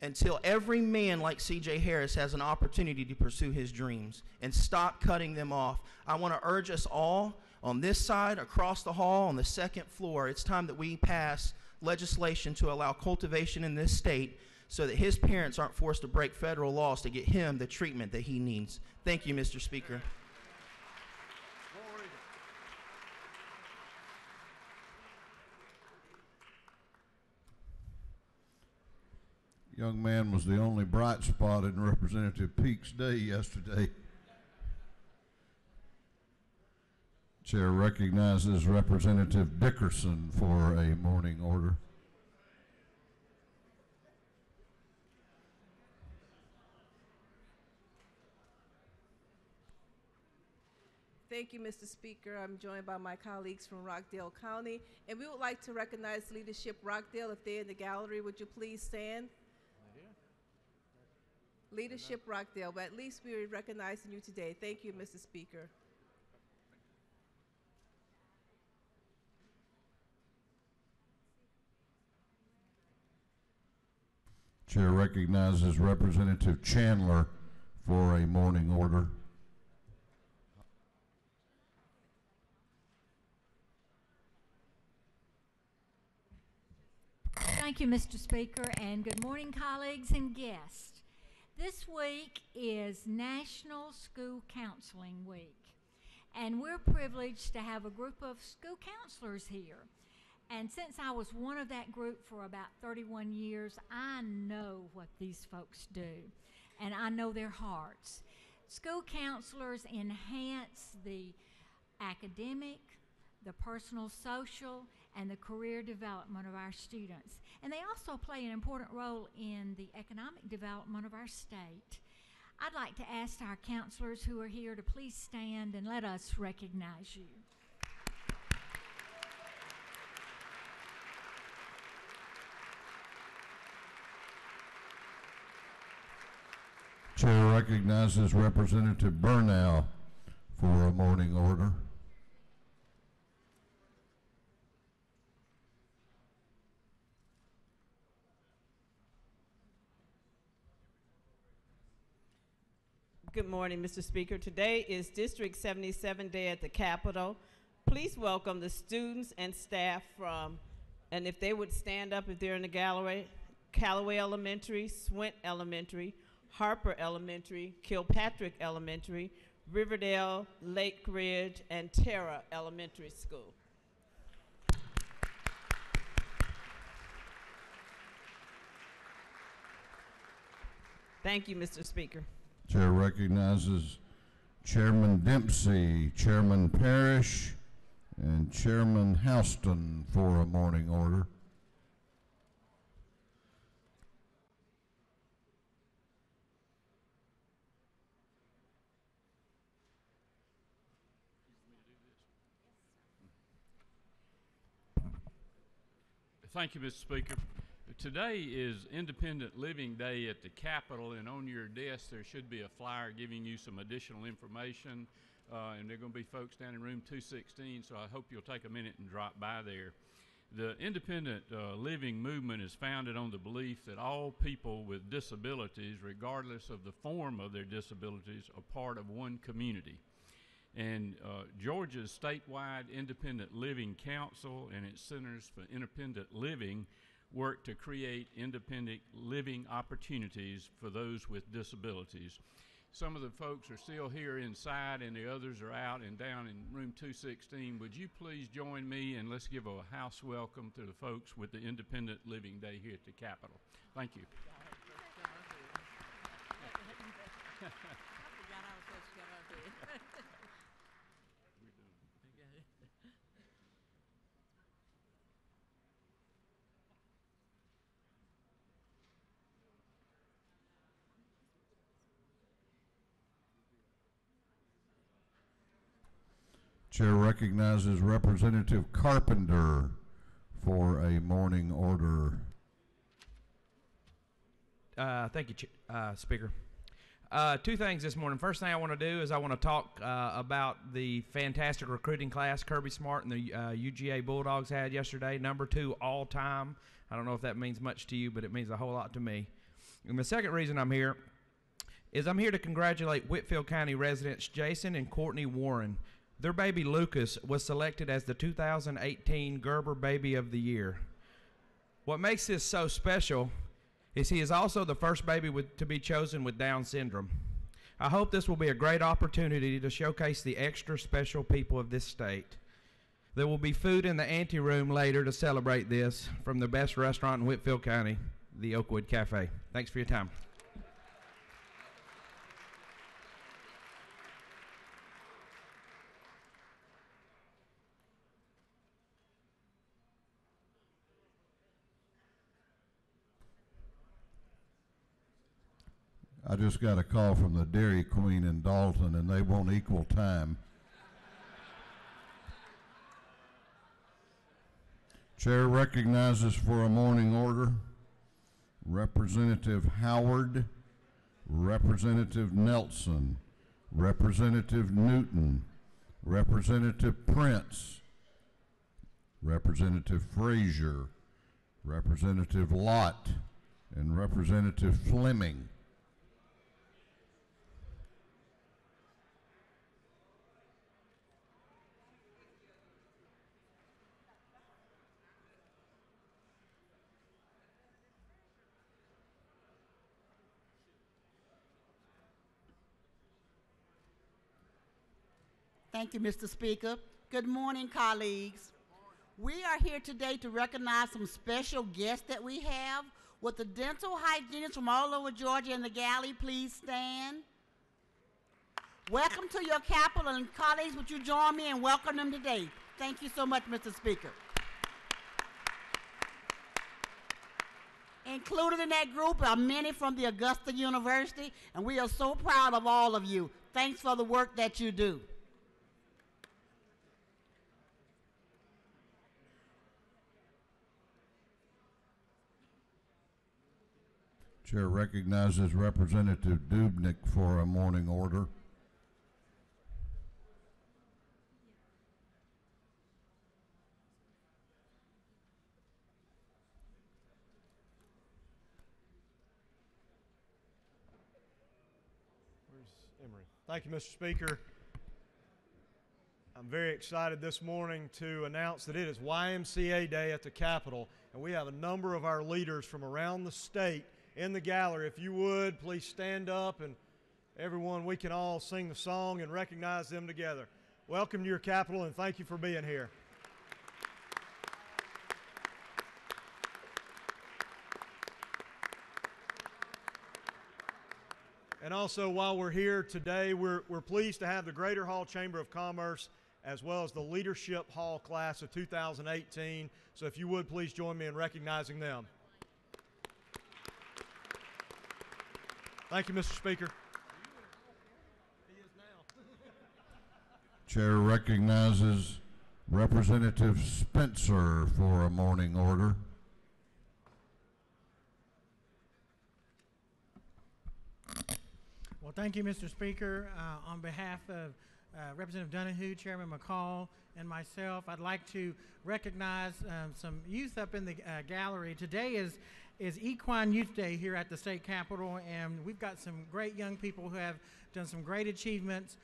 [SPEAKER 11] until every man like C.J. Harris has an opportunity to pursue his dreams, and stop cutting them off. I want to urge us all on this side, across the hall, on the second floor, it's time that we pass legislation to allow cultivation in this state so that his parents aren't forced to break federal laws to get him the treatment that he needs. Thank you, Mr. Speaker.
[SPEAKER 1] Young man was the only bright spot in Representative Peake's day yesterday. Chair recognizes Representative Dickerson for a morning order.
[SPEAKER 12] Thank you, Mr. Speaker. I'm joined by my colleagues from Rockdale County, and we would like to recognize Leadership Rockdale. If they're in the gallery, would you please stand? Leadership Rockdale, but at least we're recognizing you today. Thank you, Mr. Speaker.
[SPEAKER 1] Chair recognizes Representative Chandler for a morning order.
[SPEAKER 13] Thank you, Mr. Speaker, and good morning, colleagues and guests. This week is National School Counseling Week, and we're privileged to have a group of school counselors here. And since I was one of that group for about 31 years, I know what these folks do, and I know their hearts. School counselors enhance the academic, the personal, social, and the career development of our students. And they also play an important role in the economic development of our state. I'd like to ask our counselors who are here to please stand and let us recognize you.
[SPEAKER 1] Chair recognizes Representative Burnow for a morning order.
[SPEAKER 14] Good morning, Mr. Speaker. Today is District 77 Day at the Capitol. Please welcome the students and staff from, and if they would stand up if they're in the gallery, Callaway Elementary, Swint Elementary, Harper Elementary, Kilpatrick Elementary, Riverdale, Lake Ridge, and Terra Elementary School. Thank you, Mr. Speaker.
[SPEAKER 1] Chair recognizes Chairman Dempsey, Chairman Parrish, and Chairman Houston for a morning order.
[SPEAKER 15] Thank you, Mr. Speaker. Today is Independent Living Day at the Capitol, and on your desk there should be a flyer giving you some additional information, and there are going to be folks down in room 216, so I hope you'll take a minute and drop by there. The independent living movement is founded on the belief that all people with disabilities, regardless of the form of their disabilities, are part of one community. And Georgia's statewide Independent Living Council and its Centers for Independent Living work to create independent living opportunities for those with disabilities. Some of the folks are still here inside and the others are out and down in room 216. Would you please join me and let's give a house welcome to the folks with the Independent Living Day here at the Capitol. Thank you.
[SPEAKER 1] Chair recognizes Representative Carpenter for a morning order.
[SPEAKER 16] Thank you, Speaker. Two things this morning. First thing I want to do is I want to talk about the fantastic recruiting class Kirby Smart and the UGA Bulldogs had yesterday. #2 all time. I don't know if that means much to you, but it means a whole lot to me. And the second reason I'm here is I'm here to congratulate Whitfield County residents Jason and Courtney Warren. Their baby Lucas was selected as the 2018 Gerber Baby of the Year. What makes this so special is he is also the first baby to be chosen with Down syndrome. I hope this will be a great opportunity to showcase the extra special people of this state. There will be food in the anteroom later to celebrate this from the best restaurant in Whitfield County, the Oakwood Cafe. Thanks for your time.
[SPEAKER 1] I just got a call from the Dairy Queen in Dalton, and they want equal time. Chair recognizes for a morning order Representative Howard, Representative Nelson, Representative Newton, Representative Prince, Representative Frazier, Representative Lott, and Representative Fleming.
[SPEAKER 17] Thank you, Mr. Speaker. Good morning, colleagues. We are here today to recognize some special guests that we have. With the dental hygienists from all over Georgia in the gallery, please stand. Welcome to your capital, and colleagues, would you join me and welcome them today? Thank you so much, Mr. Speaker. Included in that group are many from the Augusta University, and we are so proud of all of you. Thanks for the work that you do.
[SPEAKER 1] Chair recognizes Representative Dubnik for a morning order.
[SPEAKER 18] Where's Emory? Thank you, Mr. Speaker. I'm very excited this morning to announce that it is YMCA Day at the Capitol, and we have a number of our leaders from around the state in the gallery. If you would, please stand up, and everyone, we can all sing the song and recognize them together. Welcome to your Capitol, and thank you for being here. And also, while we're here today, we're pleased to have the Greater Hall Chamber of Commerce as well as the Leadership Hall class of 2018. So if you would, please join me in recognizing them. Thank you, Mr. Speaker.
[SPEAKER 1] Chair recognizes Representative Spencer for a morning order.
[SPEAKER 19] Well, thank you, Mr. Speaker. On behalf of Representative Donahue, Chairman McCall, and myself, I'd like to recognize some youth up in the gallery. Today is Equine Youth Day here at the State Capitol, and we've got some great young people who have done some great achievements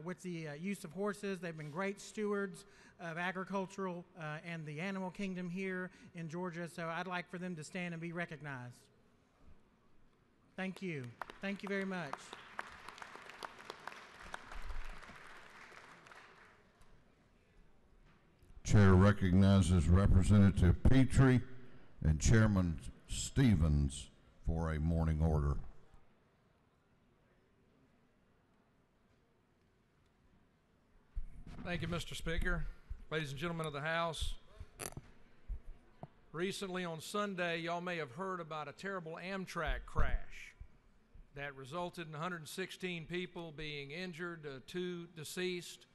[SPEAKER 19] with the use of horses. They've been great stewards of agricultural and the animal kingdom here in Georgia, so I'd like for them to stand and be recognized. Thank you. Thank you very much.
[SPEAKER 1] Chair recognizes Representative Petrie and Chairman Stevens for a morning order.
[SPEAKER 16] Thank you, Mr. Speaker. Ladies and gentlemen of the House, recently on Sunday, y'all may have heard about a terrible Amtrak crash that resulted in 116 people being injured, 2 deceased.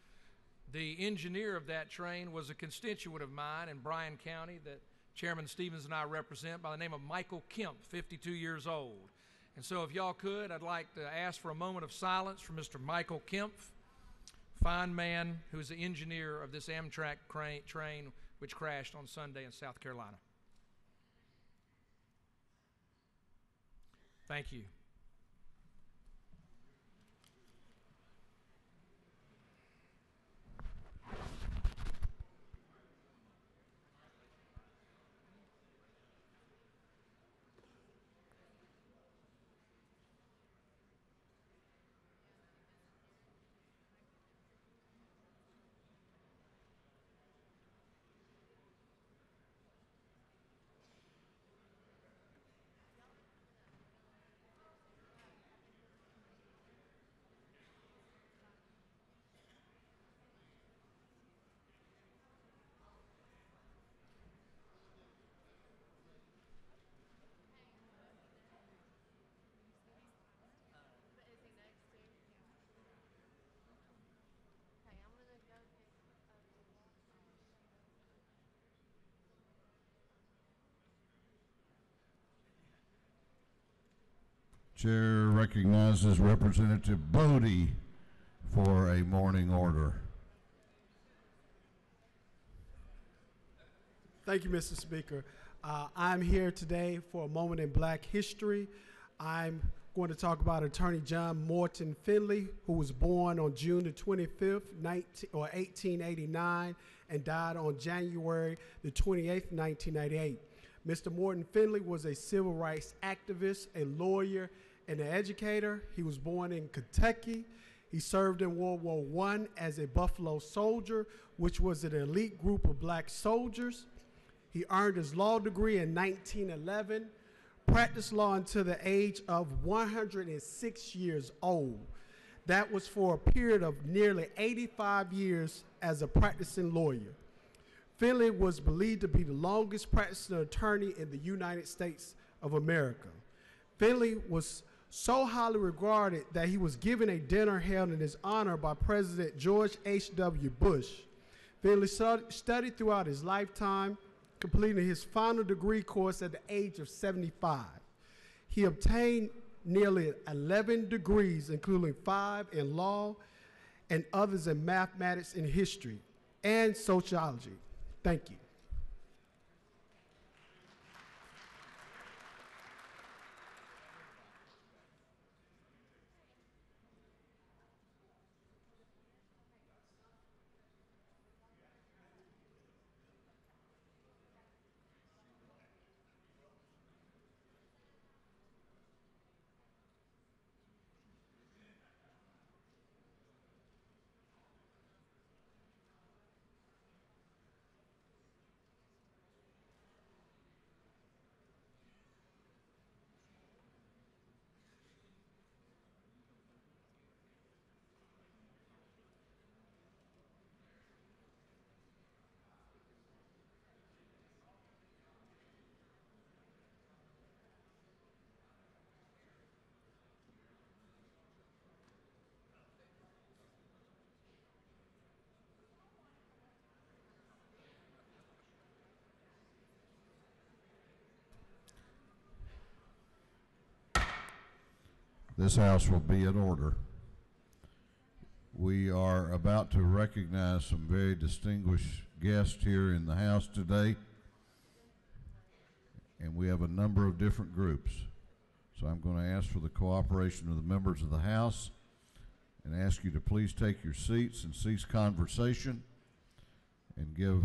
[SPEAKER 16] The engineer of that train was a constituent of mine in Bryan County that Chairman Stevens and I represent by the name of Michael Kemp, 52 years old. And so if y'all could, I'd like to ask for a moment of silence for Mr. Michael Kemp, fine man who is the engineer of this Amtrak train which crashed on Sunday in South Carolina.
[SPEAKER 9] Thank you.
[SPEAKER 1] Chair recognizes Representative Bodie for a morning order.
[SPEAKER 20] Thank you, Mr. Speaker. I'm here today for a moment in Black history. I'm going to talk about Attorney John Morton Finley, who was born on June the 25th, 1889, and died on January the 28th, 1998. Mr. Morton Finley was a civil rights activist, a lawyer, and an educator. He was born in Kentucky. He served in World War I as a Buffalo Soldier, which was an elite group of black soldiers. He earned his law degree in 1911, practiced law until the age of 106 years old. That was for a period of nearly 85 years as a practicing lawyer. Finley was believed to be the longest practicing attorney in the United States of America. Finley was so highly regarded that he was given a dinner held in his honor by President George H.W. Bush. Finley studied throughout his lifetime, completing his final degree course at the age of 75. He obtained nearly 11 degrees, including 5 in law and others in mathematics and history and sociology. Thank you.
[SPEAKER 1] This House will be in order. We are about to recognize some very distinguished guests here in the House today, and we have a number of different groups. So I'm going to ask for the cooperation of the members of the House and ask you to please take your seats and cease conversation and give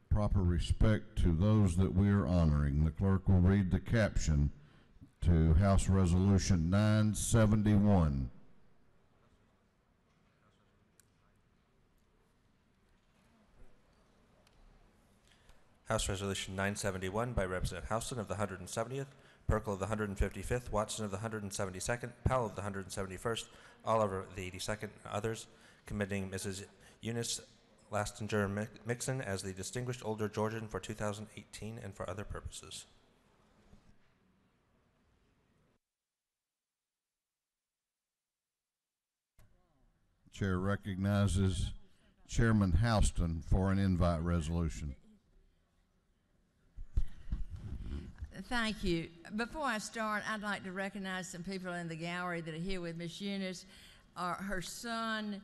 [SPEAKER 1] proper respect to those that we are honoring. The clerk will read the caption to House Resolution 971.
[SPEAKER 5] House Resolution 971 by Representative Houston of the 170th, Perkel of the 155th, Watson of the 172nd, Powell of the 171st, Oliver of the 82nd, and others, commending Mrs. Eunice Lastinger Mixon as the Distinguished Older Georgian for 2018 and for other purposes.
[SPEAKER 1] Chair recognizes Chairman Houston for an invite resolution.
[SPEAKER 21] Thank you. Before I start, I'd like to recognize some people in the gallery that are here with Miss Eunice. Her son,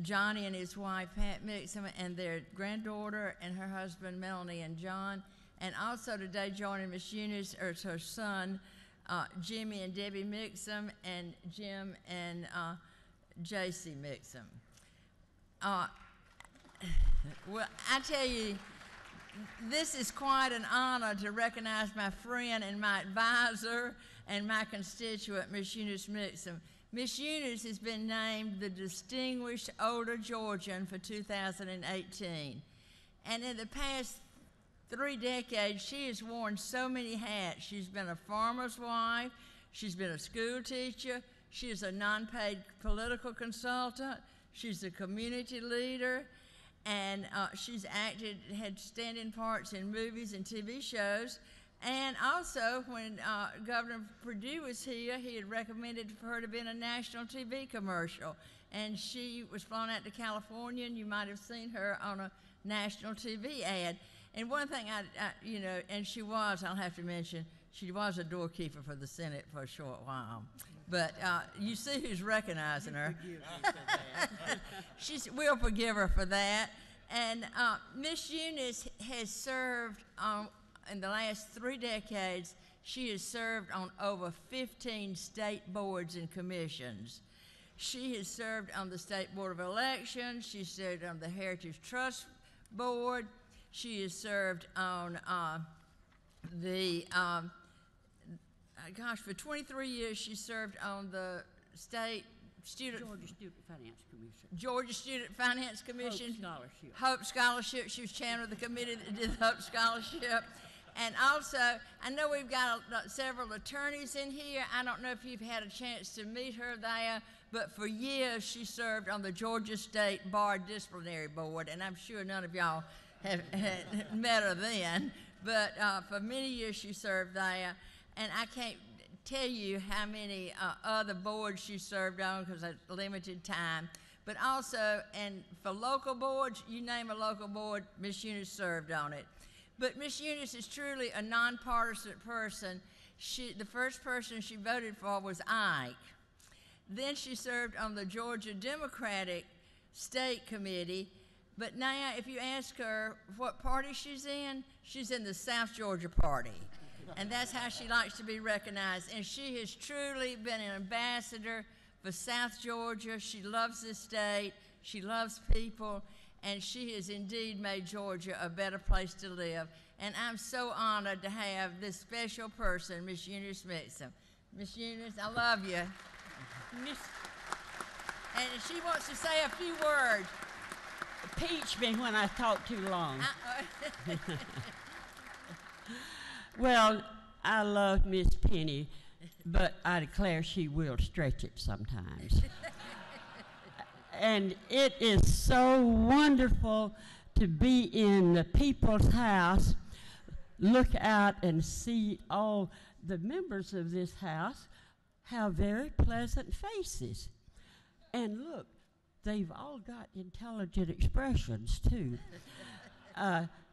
[SPEAKER 21] Johnny, and his wife, Pat Mixon, and their granddaughter and her husband, Melanie and John. And also today joining Miss Eunice is her son, Jimmy and Debbie Mixum, and Jim and J.C. Mixum. Well, I tell you, this is quite an honor to recognize my friend and my advisor and my constituent, Miss Eunice Mixum. Miss Eunice has been named the Distinguished Older Georgian for 2018. And in the past 3 decades, she has worn so many hats. She's been a farmer's wife, she's been a school teacher, she is a non-paid political consultant, she's a community leader, and she's had standing parts in movies and TV shows. And also, when Governor Perdue was here, he had recommended for her to be in a national TV commercial. And she was flown out to California, and you might have seen her on a national TV ad. And one thing and she was, I'll have to mention, she was a doorkeeper for the Senate for a short while. But you see who's recognizing her. We'll forgive her for that. And Miss Eunice has served in the last 3 decades, she has served on over 15 state boards and commissions. She has served on the State Board of Elections. She served on the Heritage Trust Board. She has served on for 23 years, she served on the Georgia Student Finance Commission. Hope Scholarship. She was chairman of the committee that did the Hope Scholarship. And also, I know we've got several attorneys in here. I don't know if you've had a chance to meet her there, but for years she served on the Georgia State Bar Disciplinary Board, and I'm sure none of y'all have met her then, but for many years she served there. And I can't tell you how many other boards she served on because of limited time. But also, and for local boards, you name a local board, Miss Eunice served on it. But Miss Eunice is truly a nonpartisan person. The first person she voted for was Ike. Then she served on the Georgia Democratic State Committee. But now, if you ask her what party she's in the South Georgia Party. And that's how she likes to be recognized. And she has truly been an ambassador for South Georgia. She loves this state. She loves people. And she has indeed made Georgia a better place to live. And I'm so honored to have this special person, Miss Eunice Mixum. Miss Eunice, I love you. And she wants to say a few words.
[SPEAKER 2] Impeach me when I talk too long. Well, I love Miss Penny, but I declare she will stretch it sometimes. And it is so wonderful to be in the people's house, look out and see all the members of this house have very pleasant faces. And look, they've all got intelligent expressions too.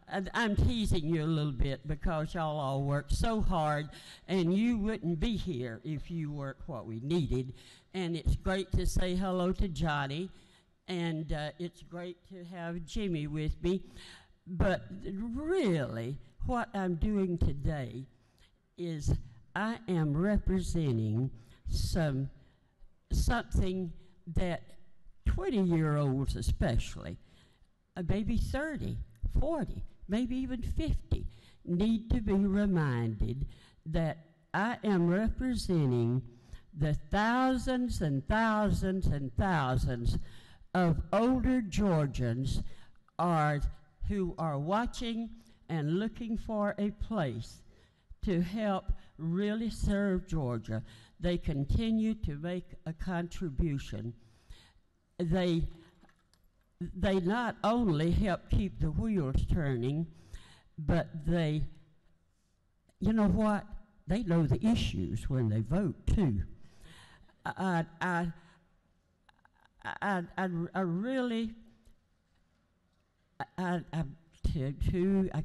[SPEAKER 2] And I'm teasing you a little bit because y'all all worked so hard, and you wouldn't be here if you weren't what we needed. And it's great to say hello to Johnny, and it's great to have Jimmy with me. But really, what I'm doing today is I am representing something that 20-year-olds especially, maybe 30, 40, maybe even 50, need to be reminded that I am representing the thousands and thousands and thousands of older Georgians who are watching and looking for a place to help really serve Georgia. They continue to make a contribution. They not only help keep the wheels turning, but you know what? They know the issues when they vote too. I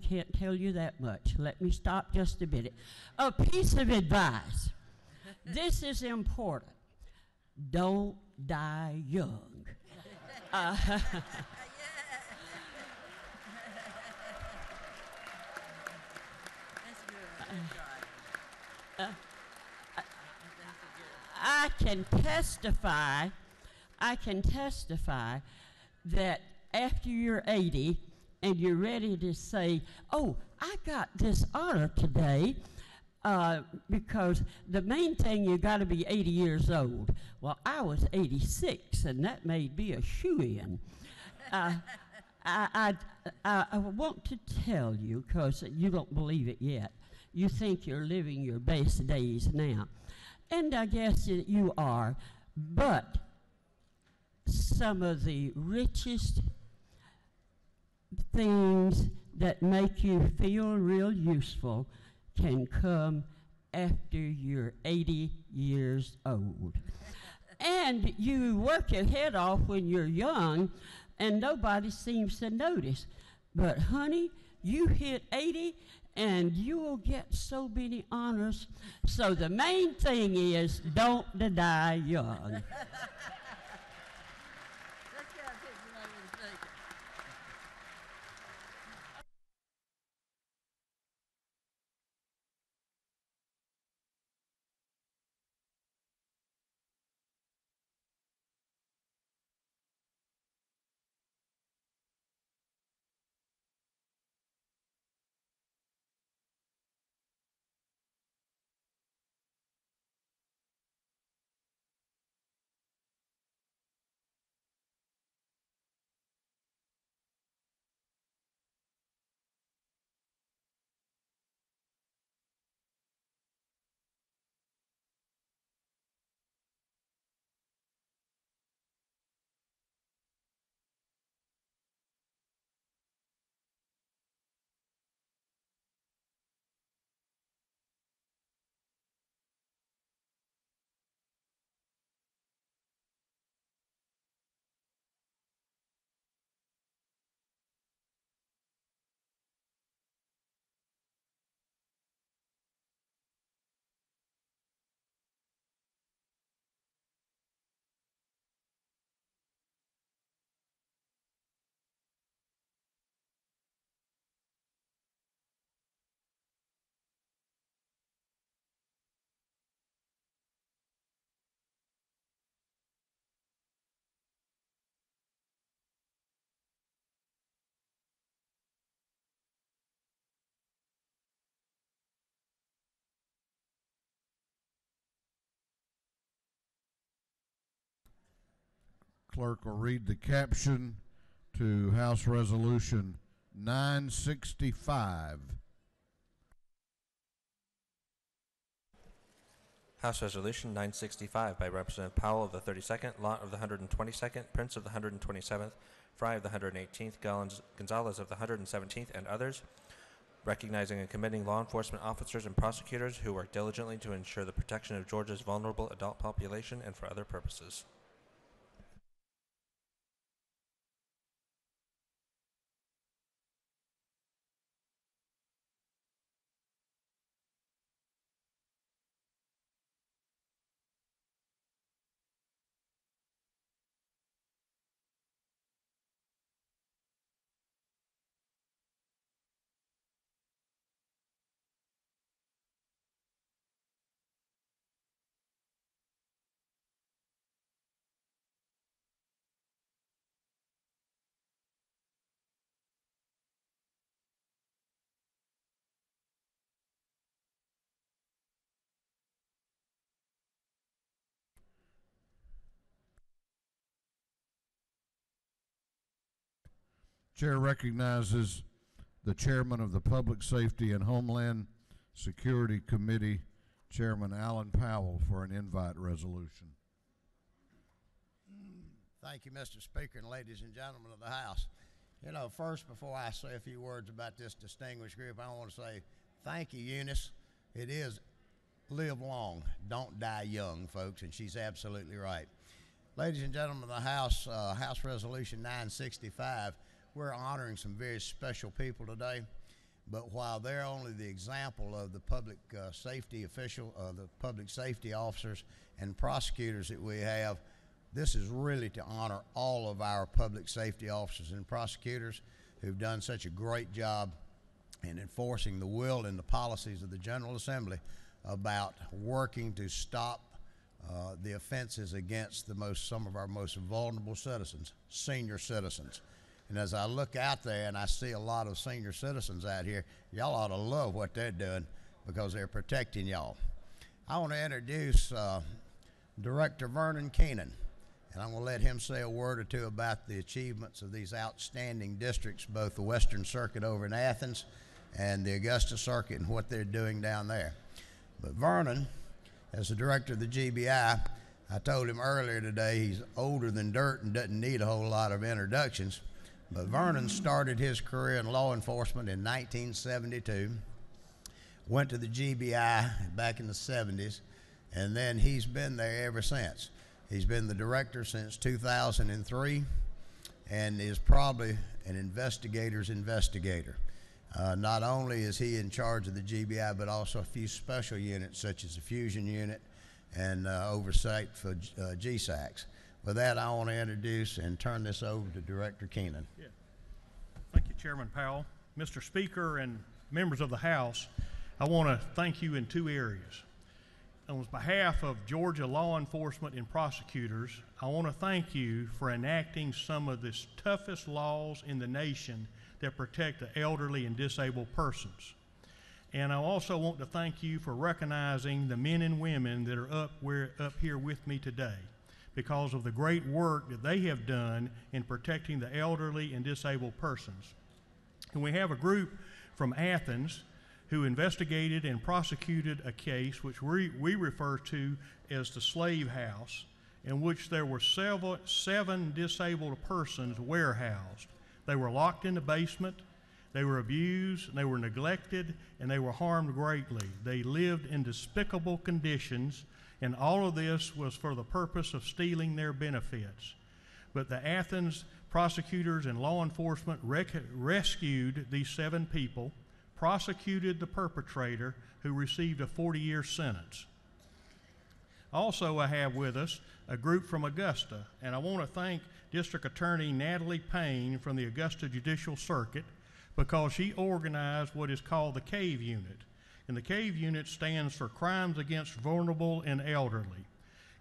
[SPEAKER 2] can't tell you that much. Let me stop just a minute. A piece of advice. This is important. Don't die young. I can testify that after you're 80 and you're ready to say, oh, I got this honor today, because the main thing, you got to be 80 years old. Well, I was 86, and that made me a shoo-in. I want to tell you, because you don't believe it yet. You think you're living your best days now. And I guess you are. But some of the richest things that make you feel real useful can come after you're 80 years old. And you work your head off when you're young, and nobody seems to notice. But honey, you hit 80 and you will get so many honors. So the main thing is, don't die young.
[SPEAKER 1] Clerk will read the caption to House Resolution 965.
[SPEAKER 5] House Resolution 965 by Representative Powell of the 32nd, Lott of the 122nd, Prince of the 127th, Fry of the 118th, Gonzalez of the 117th, and others, recognizing and commending law enforcement officers and prosecutors who work diligently to ensure the protection of Georgia's vulnerable adult population and for other purposes.
[SPEAKER 1] Chair recognizes the Chairman of the Public Safety and Homeland Security Committee, Chairman Alan Powell, for an invite resolution.
[SPEAKER 3] Thank you, Mr. Speaker, and ladies and gentlemen of the House. You know, first, before I say a few words about this distinguished group, I want to say thank you, Eunice. It is live long, don't die young, folks, and she's absolutely right. Ladies and gentlemen of the House, House Resolution 965, we're honoring some very special people today, but while they're only the example of the public safety the public safety officers and prosecutors that we have, this is really to honor all of our public safety officers and prosecutors who've done such a great job in enforcing the will and the policies of the General Assembly about working to stop the offenses against some of our most vulnerable citizens, senior citizens. And as I look out there and I see a lot of senior citizens out here, y'all ought to love what they're doing because they're protecting y'all. I want to introduce Director Vernon Keenan, and I'm going to let him say a word or two about the achievements of these outstanding districts, both the Western Circuit over in Athens and the Augusta Circuit, and what they're doing down there. But Vernon, as the director of the GBI, I told him earlier today he's older than dirt and doesn't need a whole lot of introductions. But Vernon started his career in law enforcement in 1972, went to the GBI back in the 70s, and then he's been there ever since. He's been the director since 2003 and is probably an investigator's investigator. Not only is he in charge of the GBI, but also a few special units such as the Fusion Unit and oversight for GSACs. With that, I want to introduce and turn this over to Director Keenan.
[SPEAKER 4] Yeah. Thank you, Chairman Powell. Mr. Speaker and members of the House, I want to thank you in two areas. On behalf of Georgia law enforcement and prosecutors, I want to thank you for enacting some of the toughest laws in the nation that protect the elderly and disabled persons. And I also want to thank you for recognizing the men and women that are up here with me today, because of the great work that they have done in protecting the elderly and disabled persons. And we have a group from Athens who investigated and prosecuted a case which we refer to as the slave house, in which there were seven disabled persons warehoused. They were locked in the basement, they were abused, and they were neglected, and they were harmed greatly. They lived in despicable conditions, and all of this was for the purpose of stealing their benefits. But the Athens prosecutors and law enforcement rescued these seven people, prosecuted the perpetrator, who received a 40-year sentence. Also, I have with us a group from Augusta, and I want to thank District Attorney Natalie Payne from the Augusta Judicial Circuit, because she organized what is called the CAVE Unit. And the CAVE Unit stands for Crimes Against Vulnerable and Elderly.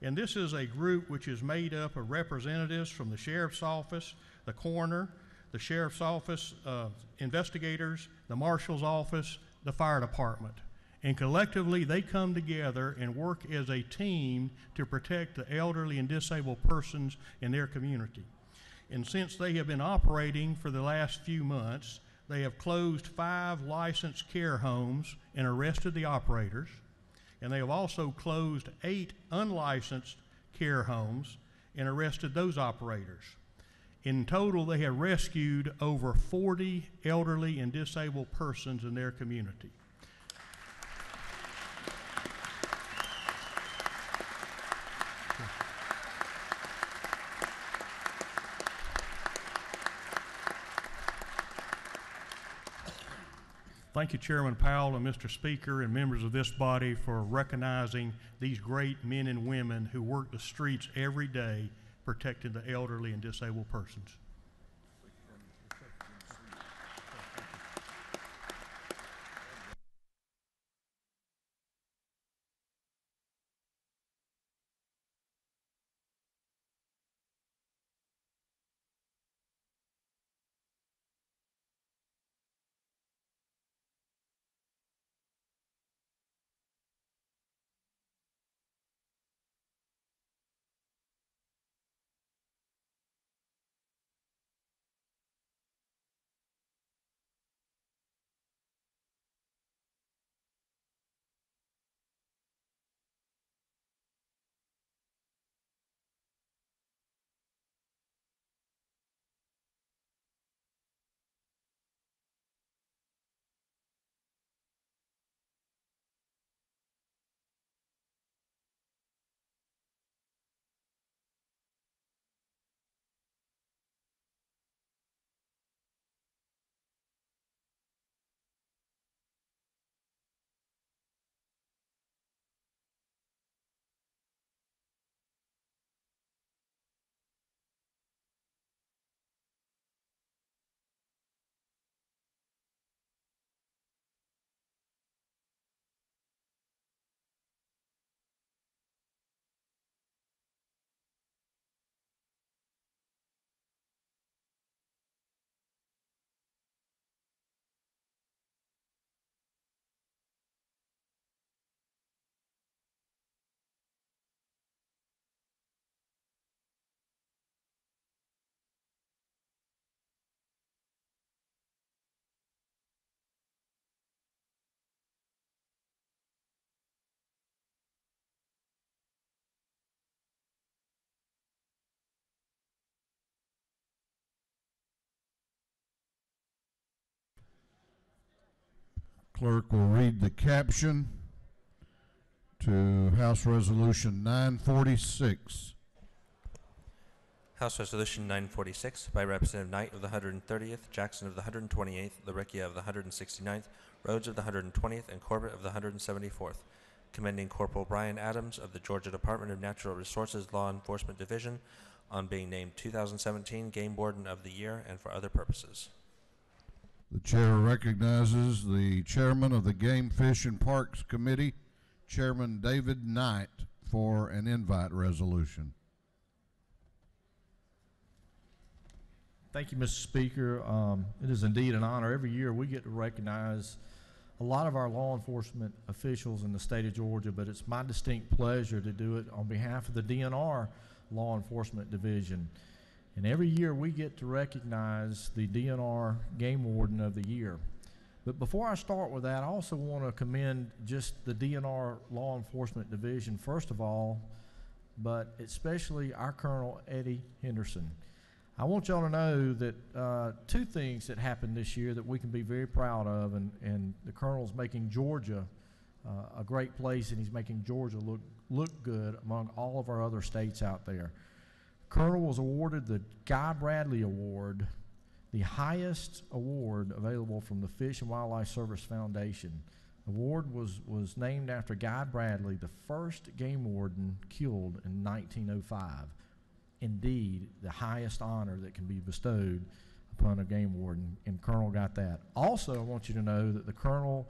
[SPEAKER 4] And this is a group which is made up of representatives from the Sheriff's Office, the Coroner, the Sheriff's Office, investigators, the Marshal's Office, the Fire Department. And collectively, they come together and work as a team to protect the elderly and disabled persons in their community. And since they have been operating for the last few months, they have closed 5 licensed care homes and arrested the operators. And they have also closed 8 unlicensed care homes and arrested those operators. In total, they have rescued over 40 elderly and disabled persons in their community. Thank you, Chairman Powell and Mr. Speaker and members of this body, for recognizing these great men and women who work the streets every day protecting the elderly and disabled persons.
[SPEAKER 1] Clerk will read the caption to House Resolution 946.
[SPEAKER 5] House Resolution 946 by Representative Knight of the 130th, Jackson of the 128th, LaRicchia of the 169th, Rhodes of the 120th, and Corbett of the 174th, commending Corporal Brian Adams of the Georgia Department of Natural Resources Law Enforcement Division on being named 2017 Game Warden of the Year and for other purposes.
[SPEAKER 1] The chair recognizes the chairman of the Game, Fish, and Parks Committee, Chairman David Knight, for an invite resolution.
[SPEAKER 6] Thank you, Mr. Speaker. It is indeed an honor. Every year we get to recognize a lot of our law enforcement officials in the state of Georgia, but it's my distinct pleasure to do it on behalf of the DNR Law Enforcement Division. And every year we get to recognize the DNR Game Warden of the Year. But before I start with that, I also want to commend just the DNR Law Enforcement Division, first of all, but especially our Colonel Eddie Henderson. I want y'all to know that two things that happened this year that we can be very proud of, and the Colonel's making Georgia a great place, and he's making Georgia look good among all of our other states out there. Colonel was awarded the Guy Bradley Award, the highest award available from the Fish and Wildlife Service Foundation. The award was named after Guy Bradley, the first game warden killed in 1905. Indeed, the highest honor that can be bestowed upon a game warden, and Colonel got that. Also, I want you to know that the Colonel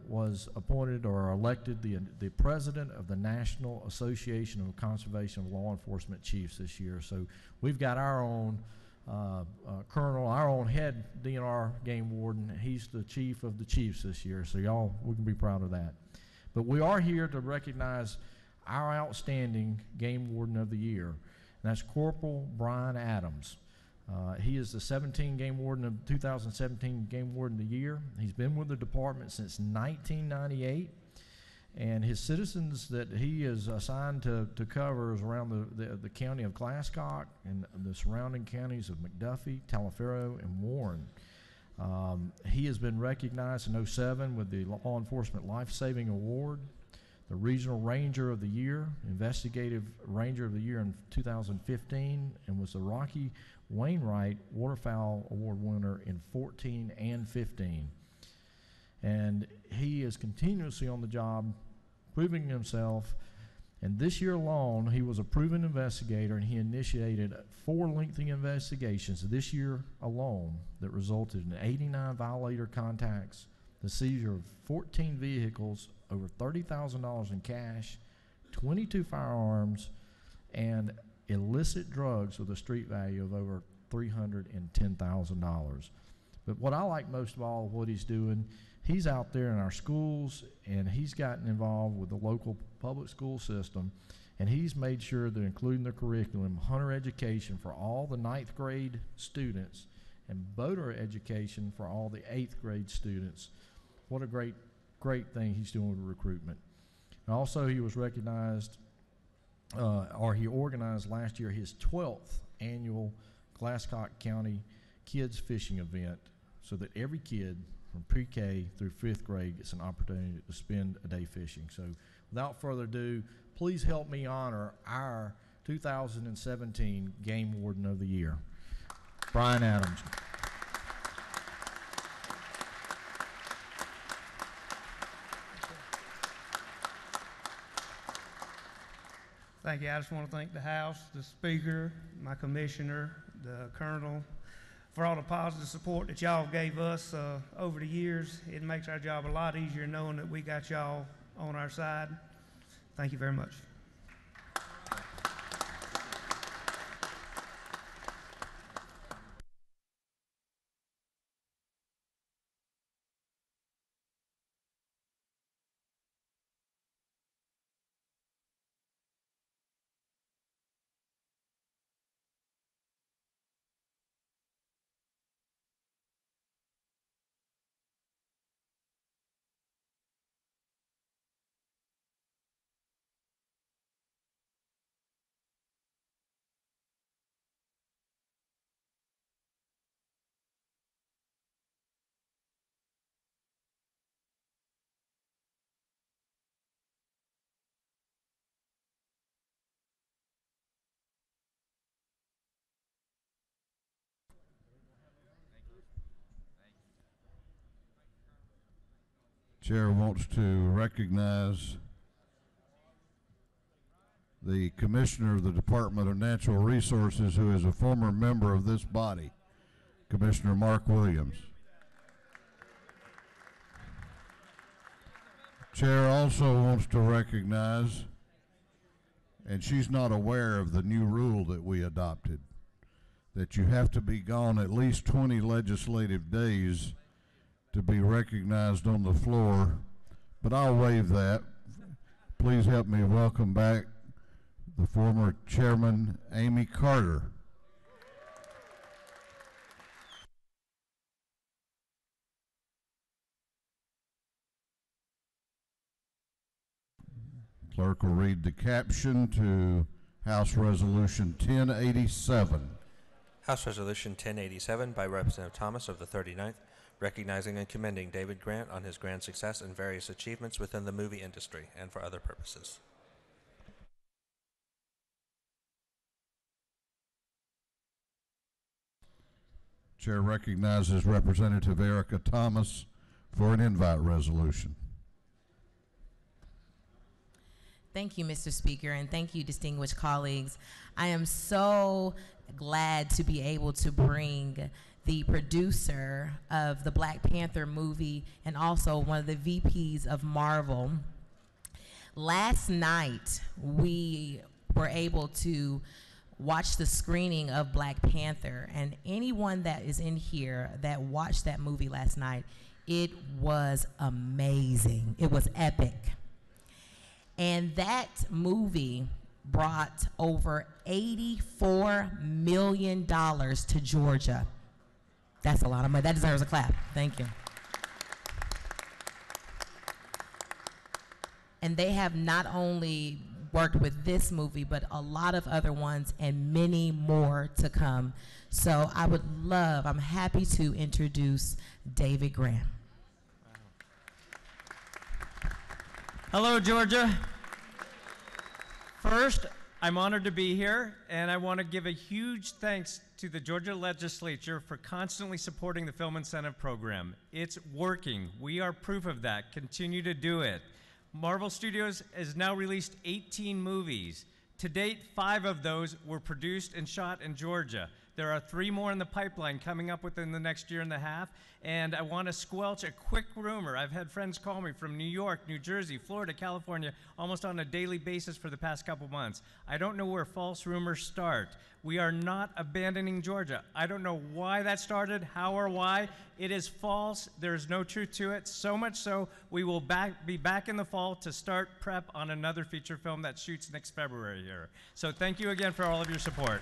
[SPEAKER 6] was appointed or elected the president of the National Association of Conservation of Law Enforcement Chiefs this year. So we've got our own Colonel, our own head DNR game warden. He's the chief of the chiefs this year, so y'all, we can be proud of that. But we are here to recognize our outstanding game warden of the year, and that's Corporal Brian Adams. He is the 2017 Game Warden of the Year. He's been with the department since 1998, and his citizens that he is assigned to cover is around the county of Glasscock and the surrounding counties of McDuffie, Taliaferro, and Warren. He has been recognized in 2007 with the Law Enforcement Life Saving Award, the Regional Ranger of the Year, Investigative Ranger of the Year in 2015, and was the Rocky Wainwright Waterfowl Award winner in 14 and 15. And he is continuously on the job, proving himself. And this year alone, he was a proven investigator, and he initiated 4 lengthy investigations this year alone that resulted in 89 violator contacts, the seizure of 14 vehicles, over $30,000 in cash, 22 firearms, and illicit drugs with a street value of over $310,000. But what I like most of all of what he's doing, he's out there in our schools, and he's gotten involved with the local public school system, and he's made sure that, including the curriculum, hunter education for all the 9th grade students and boater education for all the 8th grade students. What a great thing he's doing with recruitment. And also, he was recognized, or he organized last year his 12th annual Glasscock County Kids Fishing event, so that every kid from pre-K through 5th grade gets an opportunity to spend a day fishing. So without further ado, please help me honor our 2017 Game Warden of the Year, Brian Adams.
[SPEAKER 22] Thank you. I just want to thank the House, the Speaker, my Commissioner, the Colonel, for all the positive support that y'all gave us over the years. It makes our job a lot easier knowing that we got y'all on our side. Thank you very much.
[SPEAKER 1] Chair wants to recognize the Commissioner of the Department of Natural Resources, who is a former member of this body, Commissioner Mark Williams. Chair also wants to recognize, and she's not aware of the new rule that we adopted, that you have to be gone at least 20 legislative days to be recognized on the floor, but I'll waive that. Please help me welcome back the former Chairman, Amy Carter. Clerk will read the caption to House Resolution 1087.
[SPEAKER 5] House Resolution 1087 by Representative Thomas of the 39th, recognizing and commending David Grant on his grand success and various achievements within the movie industry and for other purposes.
[SPEAKER 1] Chair recognizes Representative Erica Thomas for an invite resolution.
[SPEAKER 7] Thank you, Mr. Speaker, and thank you, distinguished colleagues. I am so glad to be able to bring the producer of the Black Panther movie and also one of the VPs of Marvel. Last night, we were able to watch the screening of Black Panther, and anyone that is in here that watched that movie last night, it was amazing. It was epic. And that movie brought over $84 million to Georgia. That's a lot of money. That deserves a clap. Thank you. And they have not only worked with this movie, but a lot of other ones and many more to come. So I'm happy to introduce David Grant.
[SPEAKER 8] Hello, Georgia. First, I'm honored to be here, and I want to give a huge thanks to the Georgia Legislature for constantly supporting the Film Incentive Program. It's working. We are proof of that. Continue to do it. Marvel Studios has now released 18 movies. To date, 5 of those were produced and shot in Georgia. There are 3 more in the pipeline coming up within the next year and a half. And I want to squelch a quick rumor. I've had friends call me from New York, New Jersey, Florida, California, almost on a daily basis for the past couple months. I don't know where false rumors start. We are not abandoning Georgia. I don't know why that started, how or why. It is false. There is no truth to it. So much so, we will be back in the fall to start prep on another feature film that shoots next February here. So thank you again for all of your support.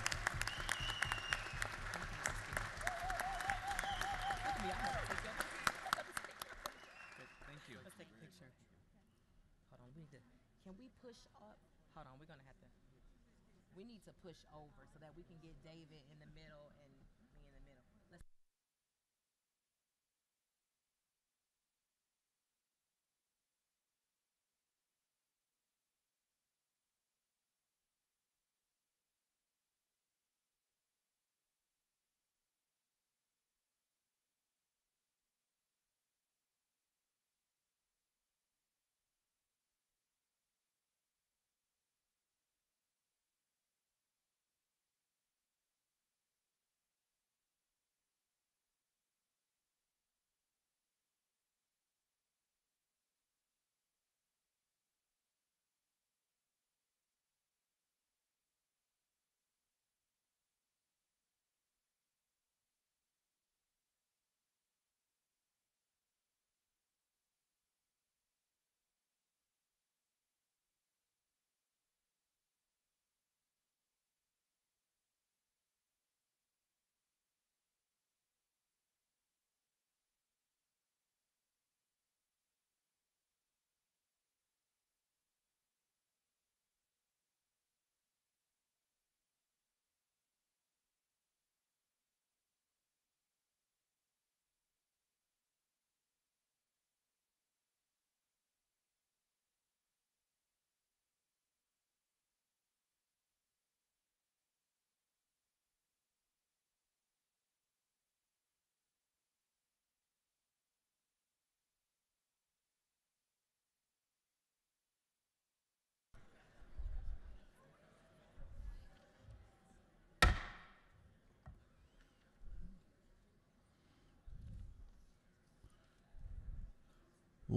[SPEAKER 7] Can we push up? Hold on, we need to push over so that we can get David in the middle and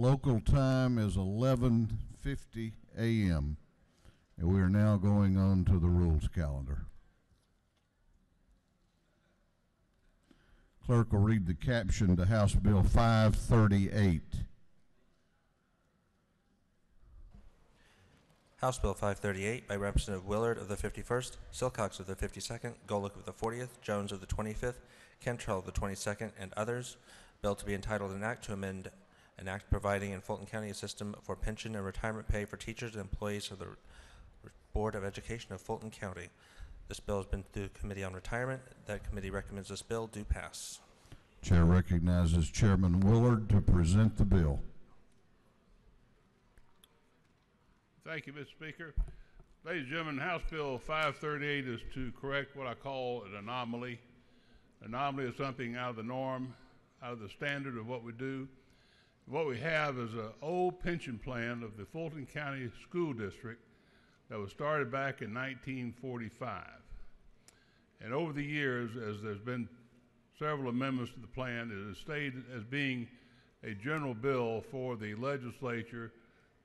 [SPEAKER 1] Local time is 11:50 a.m. and we are now going on to the rules calendar. Clerk will read the caption to House Bill 538.
[SPEAKER 5] House Bill 538 by Representative Willard of the 51st, Silcox of the 52nd, Golick of the 40th, Jones of the 25th, Cantrell of the 22nd, and others. Bill to be entitled an act to amend an act providing in Fulton County a system for pension and retirement pay for teachers and employees of the Board of Education of Fulton County. This bill has been through the Committee on Retirement. That committee recommends this bill do pass.
[SPEAKER 1] Chair recognizes Chairman Willard to present the bill.
[SPEAKER 10] Thank you, Mr. Speaker. Ladies and gentlemen, House Bill 538 is to correct what I call an anomaly. Anomaly is something out of the norm, out of the standard of what we do. What we have is an old pension plan of the Fulton County School District that was started back in 1945. And over the years, as there's been several amendments to the plan, it has stayed as being a general bill for the legislature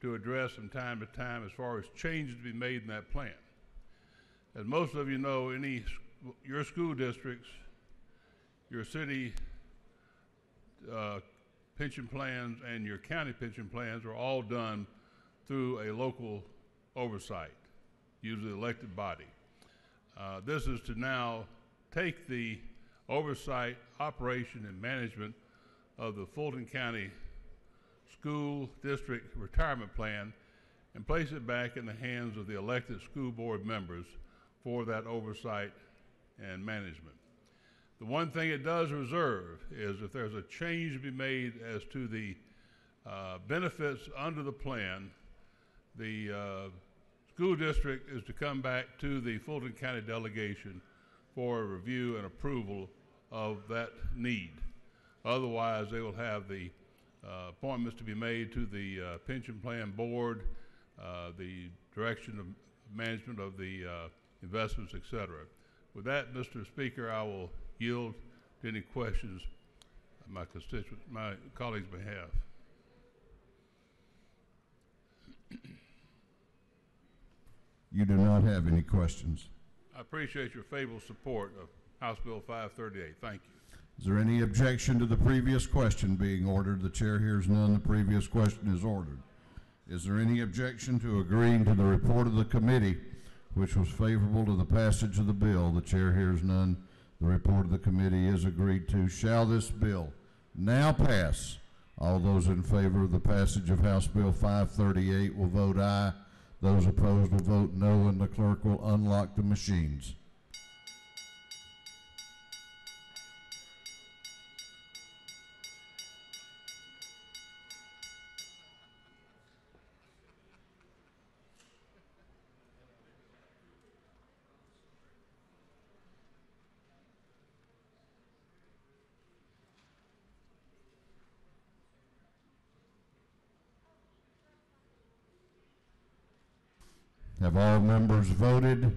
[SPEAKER 10] to address from time to time as far as changes to be made in that plan. As most of you know, your school districts, your city pension plans and your county pension plans are all done through a local oversight, usually elected body. This is to now take the oversight, operation, and management of the Fulton County School District Retirement Plan and place it back in the hands of the elected school board members for that oversight and management. The one thing it does reserve is if there's a change to be made as to the benefits under the plan, the school district is to come back to the Fulton County delegation for a review and approval of that need. Otherwise, they will have the appointments to be made to the pension plan board, the direction of management of the investments, etc. With that, Mr. Speaker, I will yield to any questions my colleagues may have.
[SPEAKER 1] You do not have any questions.
[SPEAKER 10] I appreciate your favorable support of House Bill 538. Thank you.
[SPEAKER 1] Is there any objection to the previous question being ordered? The chair hears none. The previous question is ordered. Is there any objection to agreeing to the report of the committee, which was favorable to the passage of the bill? The chair hears none. The report of the committee is agreed to. Shall this bill now pass? All those in favor of the passage of House Bill 538 will vote aye. Those opposed will vote no, and the clerk will unlock the machines. Have all members voted?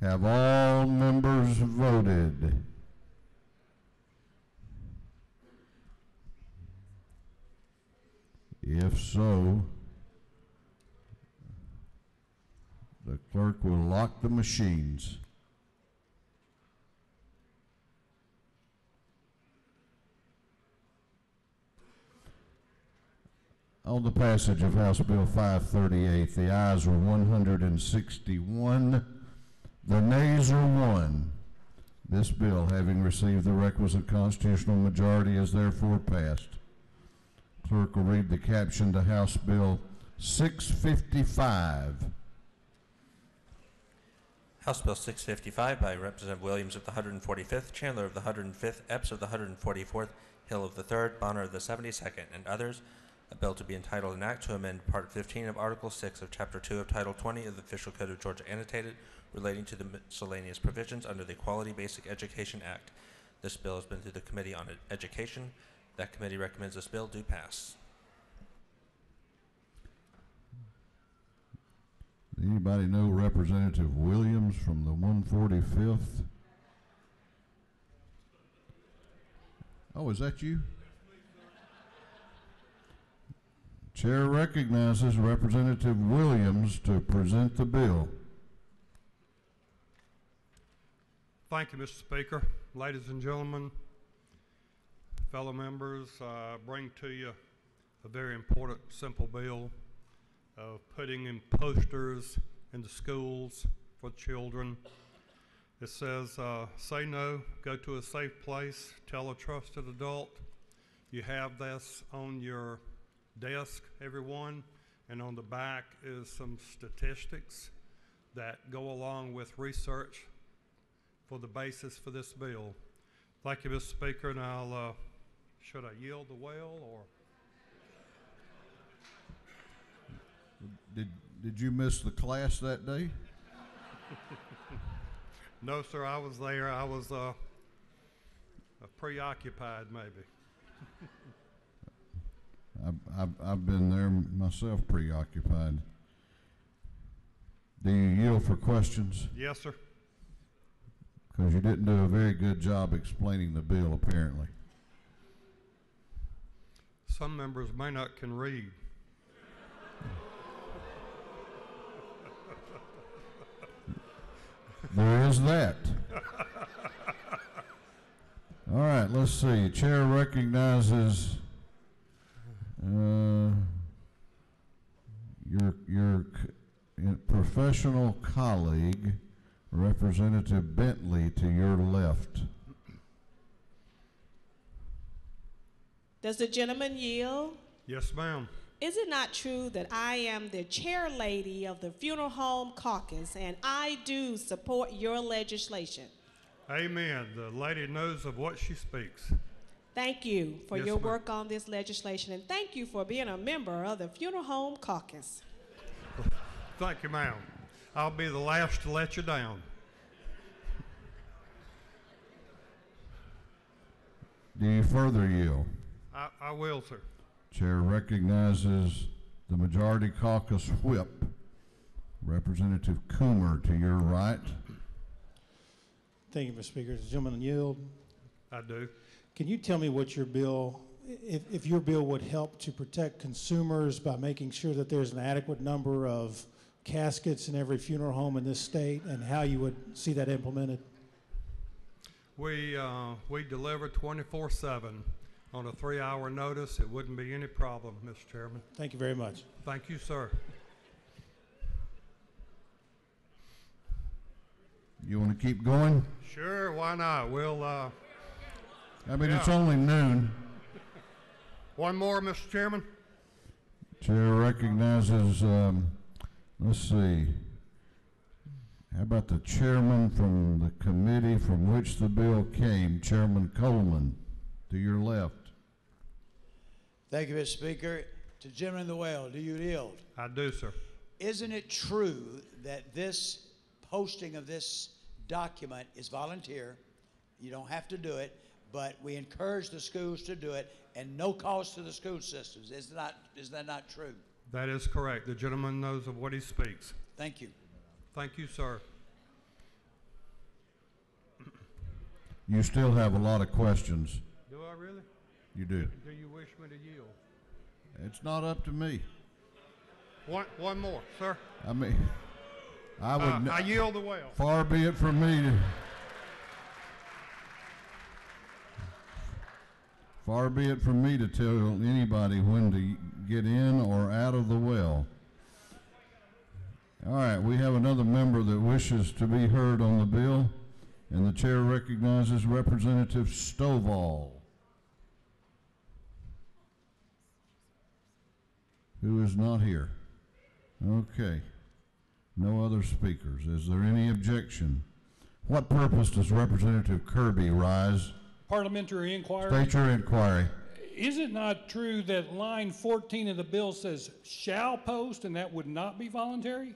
[SPEAKER 1] Have all members voted? If so, the clerk will lock the machines. On the passage of House Bill 538, the ayes are 161, the nays are 1. This bill, having received the requisite constitutional majority, is therefore passed. Clerk will read the caption to House Bill 655.
[SPEAKER 5] House Bill 655 by Representative Williams of the 145th, Chandler of the 105th, Epps of the 144th, Hill of the 3rd, Bonner of the 72nd, and others. A bill to be entitled an act to amend Part 15 of Article 6 of Chapter 2 of Title 20 of the Official Code of Georgia Annotated relating to the miscellaneous provisions under the Quality Basic Education Act. This bill has been through the Committee on Education. That committee recommends this bill do pass.
[SPEAKER 1] Anybody know Representative Williams from the 145th? Oh, is that you? Chair recognizes Representative Williams to present the bill.
[SPEAKER 11] Thank you, Mr. Speaker. Ladies and gentlemen, fellow members, I bring to you a very important, simple bill of putting in posters in the schools for children. It says, say no, go to a safe place, tell a trusted adult. You have this on your desk, everyone, and on the back is some statistics that go along with research for the basis for this bill. Thank you, Mr. Speaker, and I'll, should I yield the well, or?
[SPEAKER 1] Did you miss the class that day?
[SPEAKER 11] No, sir, I was there. I was preoccupied, maybe.
[SPEAKER 1] I've been there myself, preoccupied. Do you yield for questions?
[SPEAKER 11] Yes, sir.
[SPEAKER 1] Because you didn't do a very good job explaining the bill, apparently.
[SPEAKER 11] Some members may not can read.
[SPEAKER 1] There is that. All right, let's see. Chair recognizes your professional colleague, Representative Bentley, to your left.
[SPEAKER 12] Does the gentleman yield?
[SPEAKER 11] Yes, ma'am.
[SPEAKER 12] Is it not true that I am the chair lady of the Funeral Home Caucus and I do support your legislation?
[SPEAKER 11] Amen. The lady knows of what she speaks.
[SPEAKER 12] Thank you for
[SPEAKER 11] Yes,
[SPEAKER 12] your
[SPEAKER 11] ma'am.
[SPEAKER 12] work on this legislation, and thank you for being a member of the Funeral Home Caucus.
[SPEAKER 11] Thank you, ma'am. I'll be the last to let you down.
[SPEAKER 1] Do you further yield?
[SPEAKER 11] I will, sir.
[SPEAKER 1] Chair recognizes the Majority Caucus Whip, Representative Coomer, to your right.
[SPEAKER 23] Thank you, Mr. Speaker. Does the gentleman yield?
[SPEAKER 11] I do.
[SPEAKER 23] Can you tell me what your bill, if your bill would help to protect consumers by making sure that there's an adequate number of caskets in every funeral home in this state, and how you would see that implemented?
[SPEAKER 11] We deliver 24/7 on a 3-hour notice. It wouldn't be any problem, Mr. Chairman.
[SPEAKER 23] Thank you very much.
[SPEAKER 11] Thank you, sir.
[SPEAKER 1] You want to keep going?
[SPEAKER 11] Sure, why not? We'll,
[SPEAKER 1] I mean, it's only noon.
[SPEAKER 11] One more, Mr. Chairman.
[SPEAKER 1] Chair recognizes, let's see, how about the chairman from the committee from which the bill came, Chairman Coleman, to your left.
[SPEAKER 24] Thank you, Mr. Speaker. To gentleman in the well, do you yield?
[SPEAKER 11] I do, sir.
[SPEAKER 24] Isn't it true that this posting of this document is volunteer? You don't have to do it, but we encourage the schools to do it, and no cost to the school systems. Is that not true?
[SPEAKER 11] That is correct. The gentleman knows of what he speaks.
[SPEAKER 24] Thank you.
[SPEAKER 11] Thank you, sir.
[SPEAKER 1] You still have a lot of questions.
[SPEAKER 11] Do I really?
[SPEAKER 1] You do.
[SPEAKER 11] Do you wish me to yield?
[SPEAKER 1] It's not up to me.
[SPEAKER 11] One more, sir.
[SPEAKER 1] I mean, I would.
[SPEAKER 11] I yield the well.
[SPEAKER 1] Far be it from me to. Far be it from me to tell anybody when to get in or out of the well. All right, we have another member that wishes to be heard on the bill, and the chair recognizes Representative Stovall, who is not here. Okay. No other speakers. Is there any objection? What purpose does Representative Kirby rise?
[SPEAKER 25] Parliamentary inquiry.
[SPEAKER 1] State your inquiry.
[SPEAKER 25] Is it not true that line 14 of the bill says shall post, and that would not be voluntary?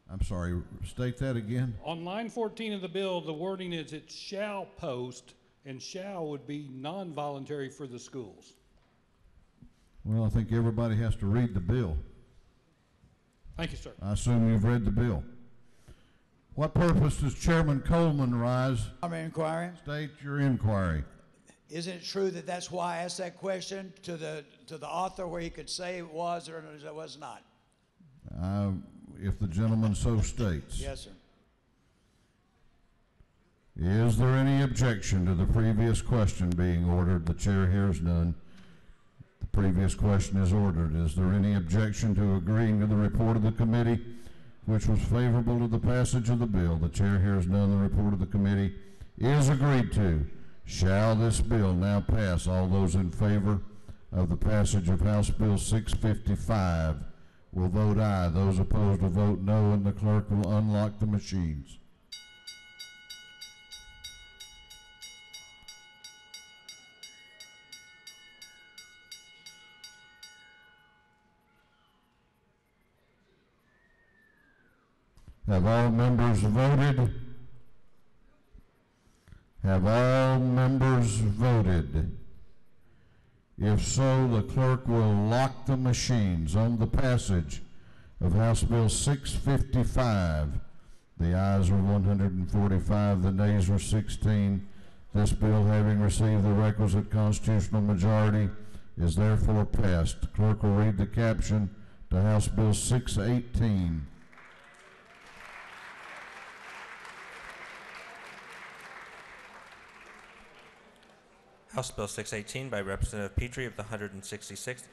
[SPEAKER 1] I'm sorry, state that again.
[SPEAKER 25] On line 14 of the bill, the wording is it shall post, and shall would be non-voluntary for the schools.
[SPEAKER 1] Well, I think everybody has to read the bill.
[SPEAKER 25] Thank you, sir.
[SPEAKER 1] I assume you've read the bill. What purpose does Chairman Coleman rise?
[SPEAKER 24] I'm inquiring.
[SPEAKER 1] State your inquiry.
[SPEAKER 24] Isn't it true that that's why I asked that question to the author, where he could say it was or it was not?
[SPEAKER 1] If the gentleman so states.
[SPEAKER 24] Yes, sir.
[SPEAKER 1] Is there any objection to the previous question being ordered? The chair hears none. The previous question is ordered. Is there any objection to agreeing to the report of the committee, which was favorable to the passage of the bill? The chair hears none. The report of the committee is agreed to. Shall this bill now pass? All those in favor of the passage of House Bill 655 will vote aye. Those opposed will vote no, and the clerk will unlock the machines. Have all members voted? Have all members voted? If so, the clerk will lock the machines on the passage of House Bill 655. The ayes are 145, the nays are 16. This bill, having received the requisite constitutional majority, is therefore passed. The clerk will read the caption to House Bill 618.
[SPEAKER 5] House Bill 618 by Representative Petrie of the 166th,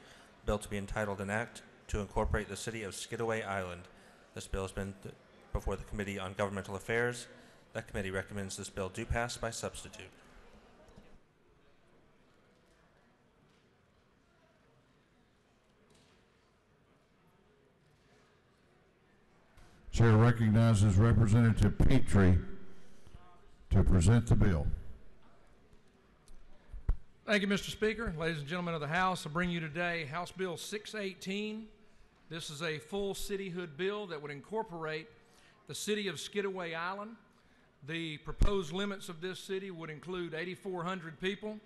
[SPEAKER 5] bill to be entitled an act to incorporate the city of Skidaway Island. This bill has been before the Committee on Governmental Affairs. That committee recommends this bill do pass by substitute.
[SPEAKER 1] Chair recognizes Representative Petrie to present the bill.
[SPEAKER 13] Thank you, Mr. Speaker. Ladies and gentlemen of the House, I bring you today House Bill 618. This is a full cityhood bill that would incorporate the city of Skidaway Island. The proposed limits of this city would include 8,400 people.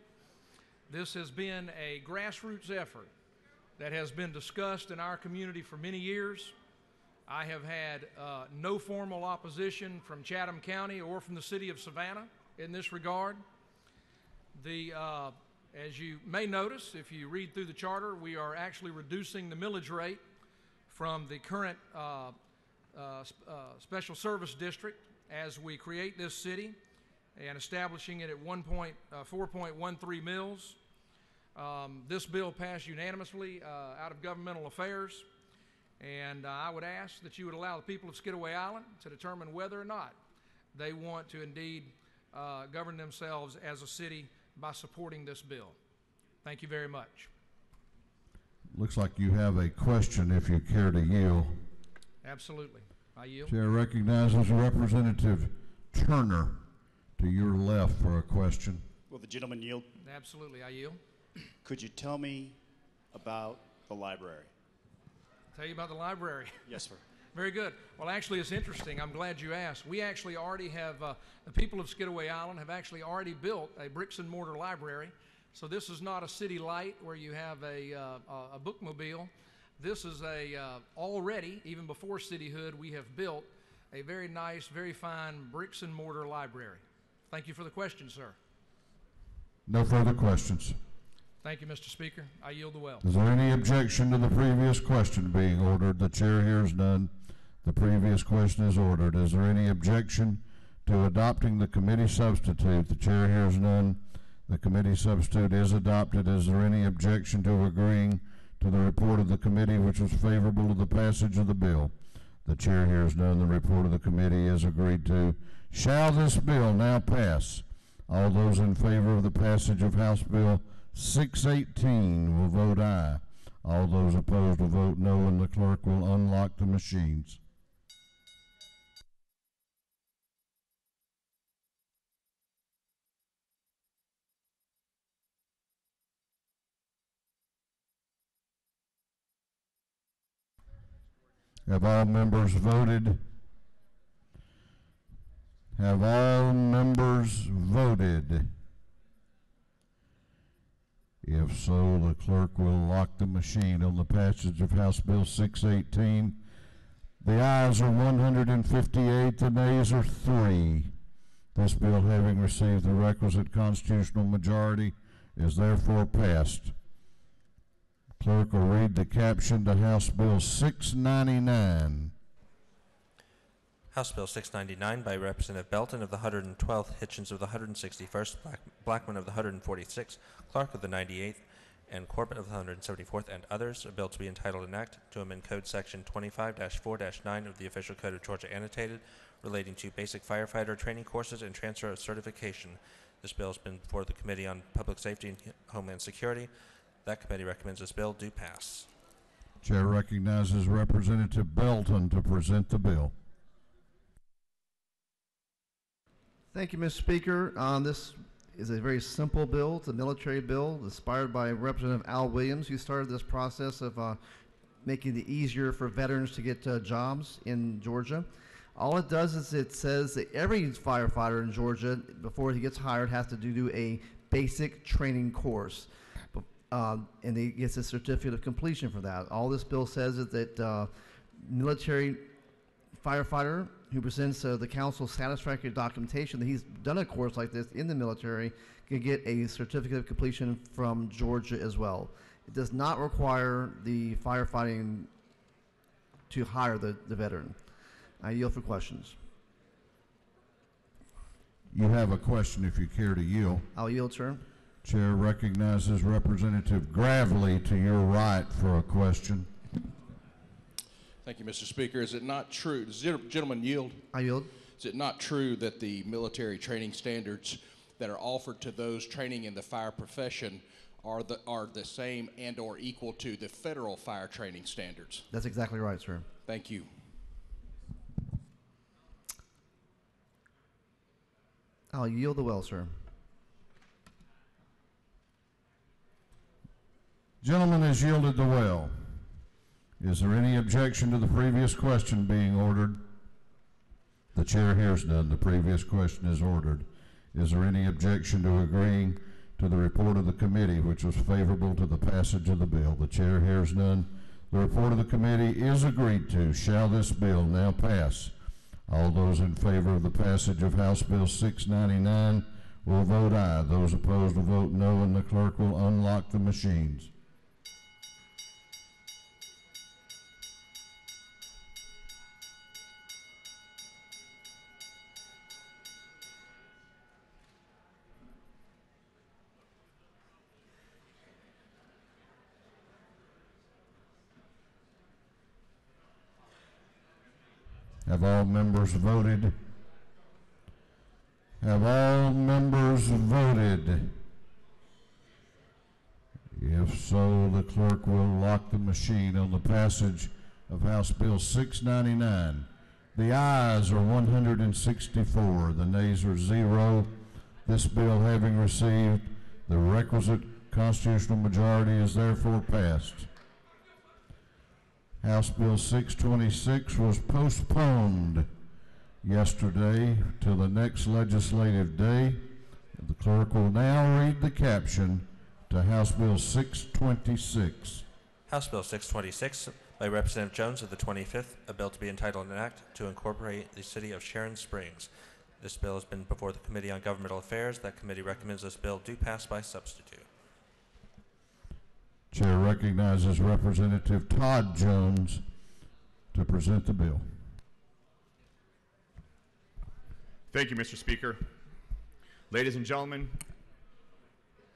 [SPEAKER 13] This has been a grassroots effort that has been discussed in our community for many years. I have had no formal opposition from Chatham County or from the city of Savannah in this regard. As you may notice, if you read through the charter, we are actually reducing the millage rate from the current special service district as we create this city and establishing it at 4.13 mills. This bill passed unanimously out of governmental affairs, and I would ask that you would allow the people of Skidaway Island to determine whether or not they want to indeed govern themselves as a city by supporting this bill. Thank you very much.
[SPEAKER 1] Looks like you have a question if you care to yield.
[SPEAKER 13] Absolutely. I yield.
[SPEAKER 1] Chair recognizes Representative Turner to your left for a question.
[SPEAKER 14] Will the gentleman yield?
[SPEAKER 13] Absolutely. I yield.
[SPEAKER 14] Could you tell me about the library?
[SPEAKER 13] Tell you about the library.
[SPEAKER 14] Yes, sir.
[SPEAKER 13] Very good. Well, actually, it's interesting. I'm glad you asked. We actually already have, the people of Skidaway Island have actually already built a bricks and mortar library. So this is not a city light where you have a bookmobile. This is already, even before cityhood, we have built a very nice, very fine bricks and mortar library. Thank you for the question, sir.
[SPEAKER 1] No further questions.
[SPEAKER 13] Thank you, Mr. Speaker. I yield the well.
[SPEAKER 1] Is there any objection to the previous question being ordered? The chair hears none. The previous question is ordered. Is there any objection to adopting the committee substitute? The chair hears none. The committee substitute is adopted. Is there any objection to agreeing to the report of the committee, which was favorable to the passage of the bill? The chair hears none. The report of the committee is agreed to. Shall this bill now pass? All those in favor of the passage of House Bill 618 will vote aye. All those opposed will vote no, and the clerk will unlock the machines. Have all members voted? Have all members voted? If so, the clerk will lock the machine on the passage of House Bill 618. The ayes are 158, the nays are 3. This bill, having received the requisite constitutional majority, is therefore passed. Clerk will read the caption to House Bill 699.
[SPEAKER 5] House Bill 699 by Representative Belton of the 112th, Hitchens of the 161st, Blackman of the 146th, Clark of the 98th, and Corbett of the 174th, and others. A bill to be entitled an act to amend Code Section 25-4-9 of the Official Code of Georgia Annotated relating to basic firefighter training courses and transfer of certification. This bill has been before the Committee on Public Safety and Homeland Security. That committee recommends this bill do pass.
[SPEAKER 1] Chair recognizes Representative Belton to present the bill.
[SPEAKER 15] Thank you, Mr. Speaker. This is a very simple bill. It's a military bill inspired by Representative Al Williams, who started this process of making it easier for veterans to get jobs in Georgia. All it does is it says that every firefighter in Georgia, before he gets hired, has to do a basic training course. And he gets a certificate of completion for that. All this bill says is that military firefighter who presents the council satisfactory documentation that he's done a course like this in the military can get a certificate of completion from Georgia as well. It does not require the firefighting to hire the veteran. I yield for questions.
[SPEAKER 1] You have a question if you care to yield.
[SPEAKER 15] I'll yield, sir.
[SPEAKER 1] Chair recognizes Representative Gravely to your right for a question.
[SPEAKER 16] Thank you, Mr. Speaker. Is it not true, does the gentleman yield?
[SPEAKER 15] I yield.
[SPEAKER 16] Is it not true that the military training standards that are offered to those training in the fire profession are the same and or equal to the federal fire training standards?
[SPEAKER 15] That's exactly right, sir.
[SPEAKER 16] Thank you.
[SPEAKER 15] I'll yield the well, sir.
[SPEAKER 1] Gentleman has yielded the well. Is there any objection to the previous question being ordered? The chair hears none. The previous question is ordered. Is there any objection to agreeing to the report of the committee, which was favorable to the passage of the bill? The chair hears none. The report of the committee is agreed to. Shall this bill now pass? All those in favor of the passage of House Bill 699 will vote aye. Those opposed will vote no, and the clerk will unlock the machines. Have all members voted? Have all members voted? If so, the clerk will lock the machine on the passage of House Bill 699. The ayes are 164, the nays are 0. This bill having received the requisite constitutional majority is therefore passed. House Bill 626 was postponed yesterday till the next legislative day. The clerk will now read the caption to House Bill 626.
[SPEAKER 5] House Bill 626 by Representative Jones of the 25th, a bill to be entitled an act to incorporate the city of Sharon Springs. This bill has been before the Committee on Governmental Affairs. That committee recommends this bill do pass by substitute.
[SPEAKER 1] Chair recognizes Representative Todd Jones to present the bill.
[SPEAKER 17] Thank you, Mr. Speaker. Ladies and gentlemen,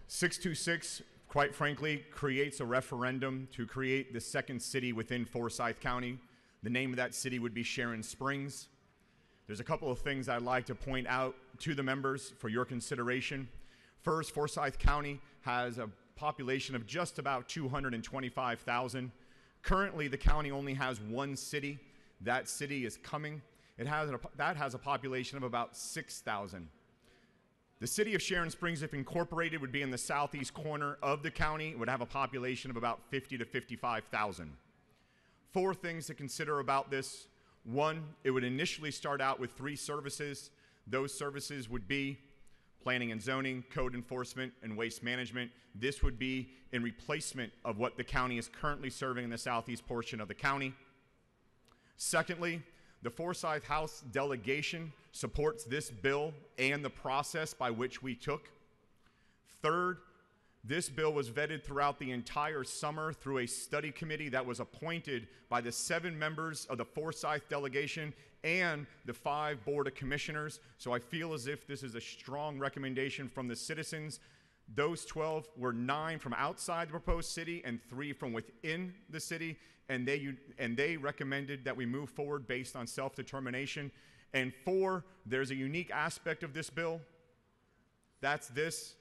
[SPEAKER 17] 626, quite frankly, creates a referendum to create the second city within Forsyth County. The name of that city would be Sharon Springs. There's a couple of things I'd like to point out to the members for your consideration. First, Forsyth County has a population of just about 225,000. Currently, the county only has one city. That city is coming. That has a population of about 6,000. The city of Sharon Springs, if incorporated, would be in the southeast corner of the county. It would have a population of about 50 to 55,000. Four things to consider about this. One, it would initially start out with 3 services. Those services would be planning and zoning, code enforcement, and waste management. This would be in replacement of what the county is currently serving in the southeast portion of the county. Secondly, the Forsyth House delegation supports this bill and the process by which we took. Third, This bill was vetted throughout the entire summer through a study committee that was appointed by the 7 members of the Forsyth delegation and the 5 Board of Commissioners. So I feel as if this is a strong recommendation from the citizens. Those 12 were 9 from outside the proposed city and 3 from within the city, and they recommended that we move forward based on self-determination. And 4, there's a unique aspect of this bill. That's this.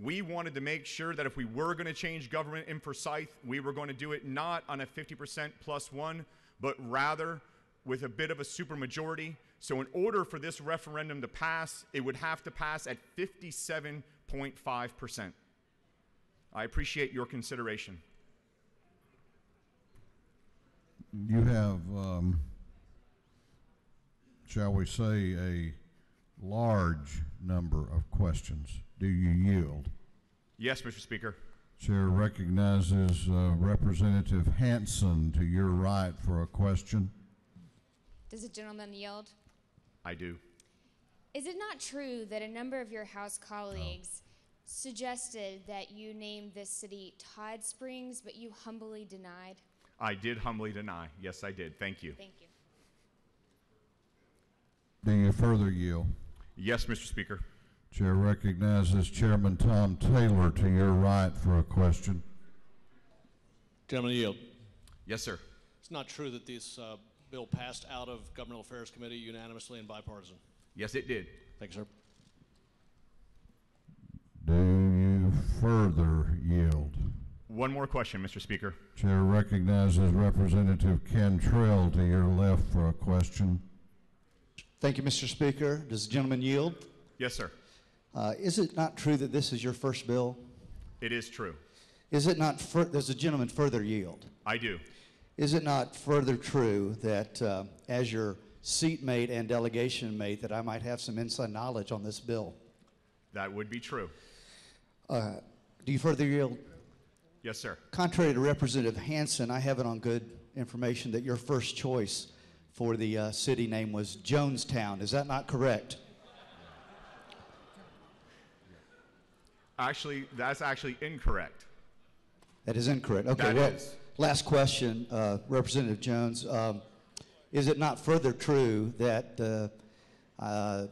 [SPEAKER 17] We wanted to make sure that if we were going to change government in Forsyth, we were going to do it not on a 50% plus 1, but rather with a bit of a supermajority. So in order for this referendum to pass, it would have to pass at 57.5%. I appreciate your consideration.
[SPEAKER 1] You have, shall we say, a large number of questions. Do you yield?
[SPEAKER 17] Yes, Mr. Speaker.
[SPEAKER 1] Chair recognizes Representative Hanson to your right for a question.
[SPEAKER 9] Does the gentleman yield?
[SPEAKER 17] I do.
[SPEAKER 9] Is it not true that a number of your House colleagues suggested that you name this city Todd Springs, but you humbly denied?
[SPEAKER 17] I did humbly deny. Yes, I did. Thank you.
[SPEAKER 9] Thank you.
[SPEAKER 1] Do you further yield?
[SPEAKER 17] Yes, Mr. Speaker.
[SPEAKER 1] Chair recognizes Chairman Tom Taylor to your right for a question.
[SPEAKER 18] Gentleman yield.
[SPEAKER 17] Yes, sir.
[SPEAKER 18] It's not true that this bill passed out of Governmental Affairs Committee unanimously and bipartisan.
[SPEAKER 17] Yes, it did.
[SPEAKER 18] Thank you, sir.
[SPEAKER 1] Do you further yield?
[SPEAKER 17] One more question, Mr. Speaker.
[SPEAKER 1] Chair recognizes Representative Cantrell to your left for a question.
[SPEAKER 14] Thank you, Mr. Speaker. Does the gentleman yield?
[SPEAKER 17] Yes, sir.
[SPEAKER 14] Is it not true that this is your first bill?
[SPEAKER 17] It is true.
[SPEAKER 14] Is it not, does the gentleman further yield?
[SPEAKER 17] I do.
[SPEAKER 14] Is it not further true that as your seatmate and delegation mate that I might have some inside knowledge on this bill?
[SPEAKER 17] That would be true.
[SPEAKER 14] Do you further yield?
[SPEAKER 17] Yes, sir.
[SPEAKER 14] Contrary to Representative Hanson, I have it on good information that your first choice for the city name was Jonestown. Is that not correct?
[SPEAKER 17] Actually, that's actually incorrect.
[SPEAKER 14] That is incorrect. Okay.
[SPEAKER 17] That is.
[SPEAKER 14] Last question, Representative Jones. Is it not further true that the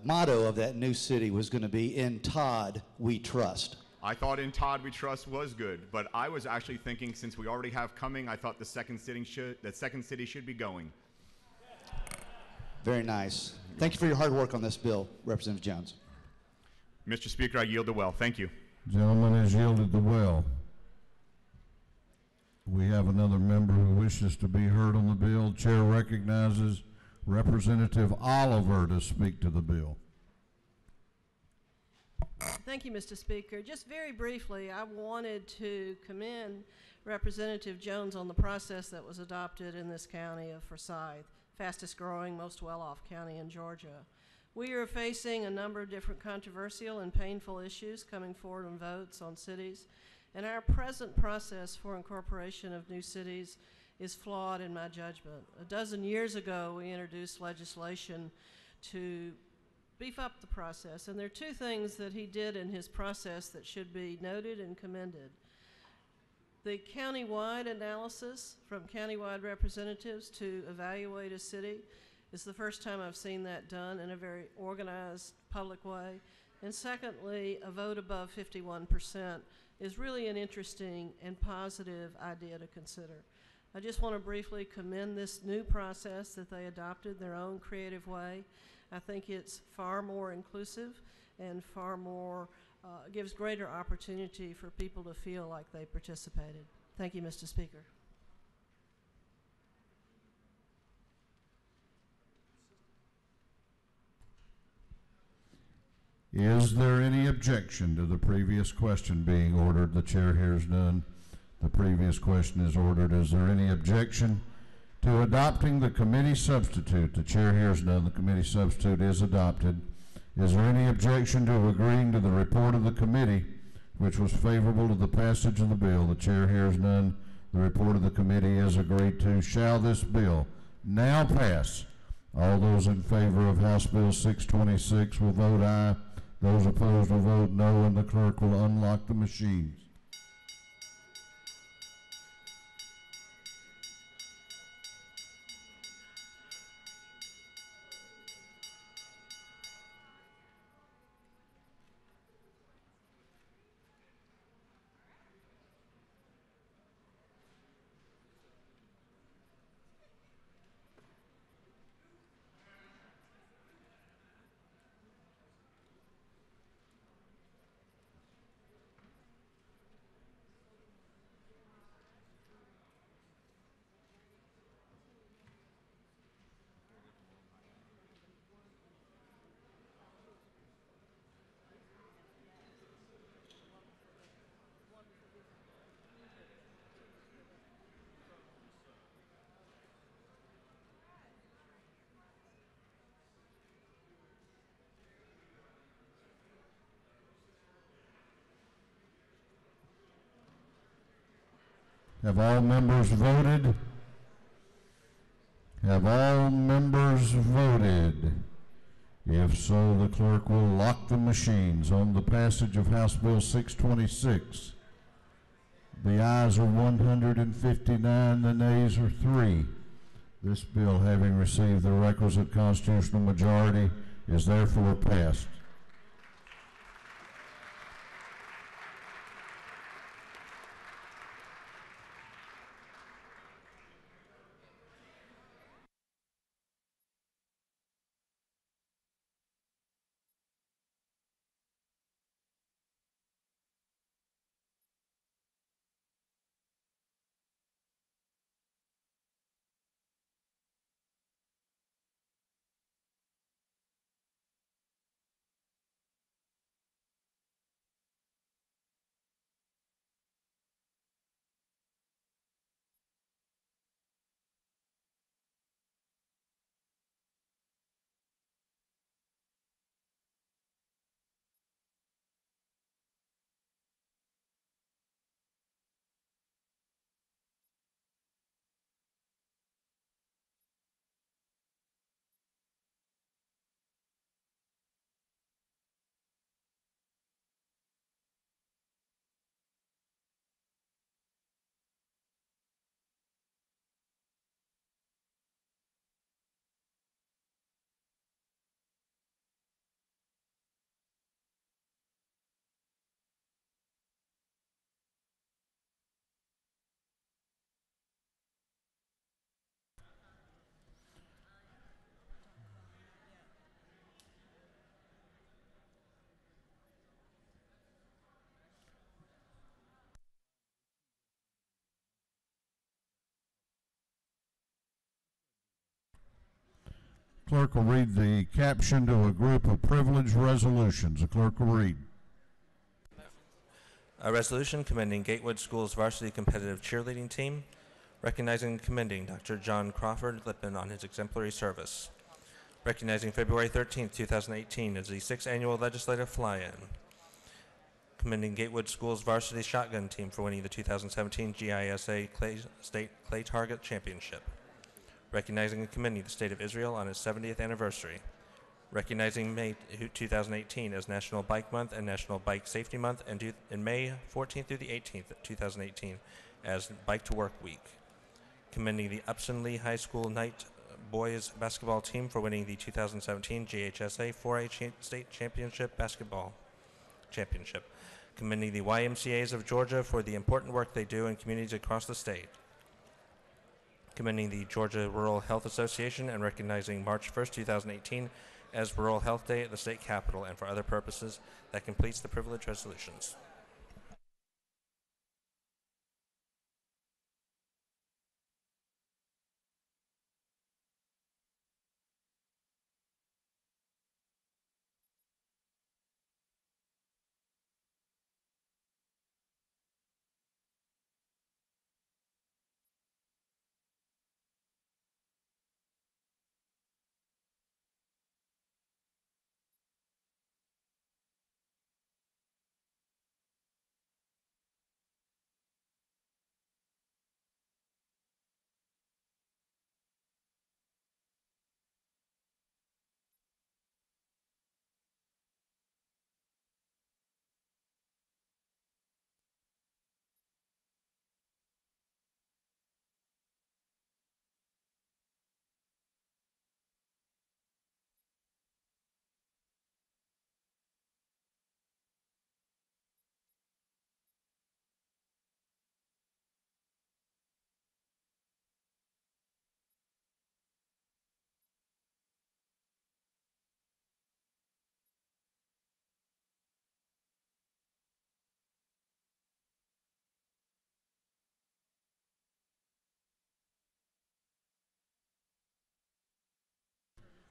[SPEAKER 14] motto of that new city was going to be "In Todd We Trust"?
[SPEAKER 17] I thought "In Todd We Trust" was good, but I was actually thinking, since we already have coming, I thought the second city should be going.
[SPEAKER 14] Very nice. Thank you for your hard work on this bill, Representative Jones.
[SPEAKER 17] Mr. Speaker, I yield the well. Thank you.
[SPEAKER 1] Gentleman has yielded the well. We have another member who wishes to be heard on the bill. Chair recognizes Representative Oliver to speak to the bill.
[SPEAKER 19] Thank you, Mr. Speaker. Just very briefly, I wanted to commend Representative Jones on the process that was adopted in this county of Forsyth, fastest growing, most well-off county in Georgia. We are facing a number of different controversial and painful issues coming forward on votes on cities, and our present process for incorporation of new cities is flawed in my judgment. A dozen years ago, we introduced legislation to beef up the process, and there are 2 things that he did in his process that should be noted and commended. The countywide analysis from countywide representatives to evaluate a city is the first time I've seen that done in a very organized, public way. And secondly, a vote above 51% is really an interesting and positive idea to consider. I just want to briefly commend this new process that they adopted their own creative way. I think it's far more inclusive and far more, gives greater opportunity for people to feel like they participated. Thank you, Mr. Speaker.
[SPEAKER 1] Is there any objection to the previous question being ordered? The chair hears none. The previous question is ordered. Is there any objection to adopting the committee substitute? The chair hears none. The committee substitute is adopted. Is there any objection to agreeing to the report of the committee, which was favorable to the passage of the bill? The chair hears none. The report of the committee is agreed to. Shall this bill now pass? All those in favor of House Bill 626 will vote aye. Those opposed will vote no, and the clerk will unlock the machines. Have all members voted? Have all members voted? If so, the clerk will lock the machines on the passage of House Bill 626. The ayes are 159, the nays are 3. This bill, having received the requisite constitutional majority, is therefore passed. Clerk will read the caption to a group of privileged resolutions. The clerk will read.
[SPEAKER 5] A resolution commending Gatewood School's varsity competitive cheerleading team, recognizing and commending Dr. John Crawford Lippman on his exemplary service, recognizing February 13, 2018 as the 6th Annual Legislative Fly-In, commending Gatewood School's varsity shotgun team for winning the 2017 GISA State Clay Target Championship, recognizing and commending the State of Israel on its 70th anniversary, recognizing May 2018 as National Bike Month and National Bike Safety Month, and in May 14th through the 18th, 2018 as Bike to Work Week, commending the Upson Lee High School Knight boys basketball team for winning the 2017 GHSA 4A State Championship Basketball Championship, commending the YMCAs of Georgia for the important work they do in communities across the state, commending the Georgia Rural Health Association and recognizing March 1st, 2018 as Rural Health Day at the state capitol, and for other purposes. That completes the privilege resolutions.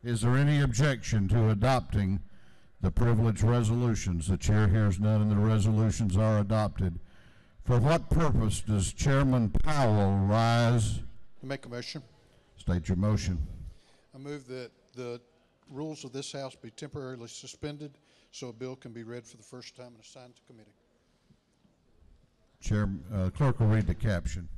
[SPEAKER 1] Is there any objection to adopting the privilege resolutions? The chair hears none and the resolutions are adopted. For what purpose does Chairman Powell rise?
[SPEAKER 2] I make a motion.
[SPEAKER 1] State your motion.
[SPEAKER 2] I move that the rules of this House be temporarily suspended so a bill can be read for the first time and assigned to committee.
[SPEAKER 1] Clerk will read the caption.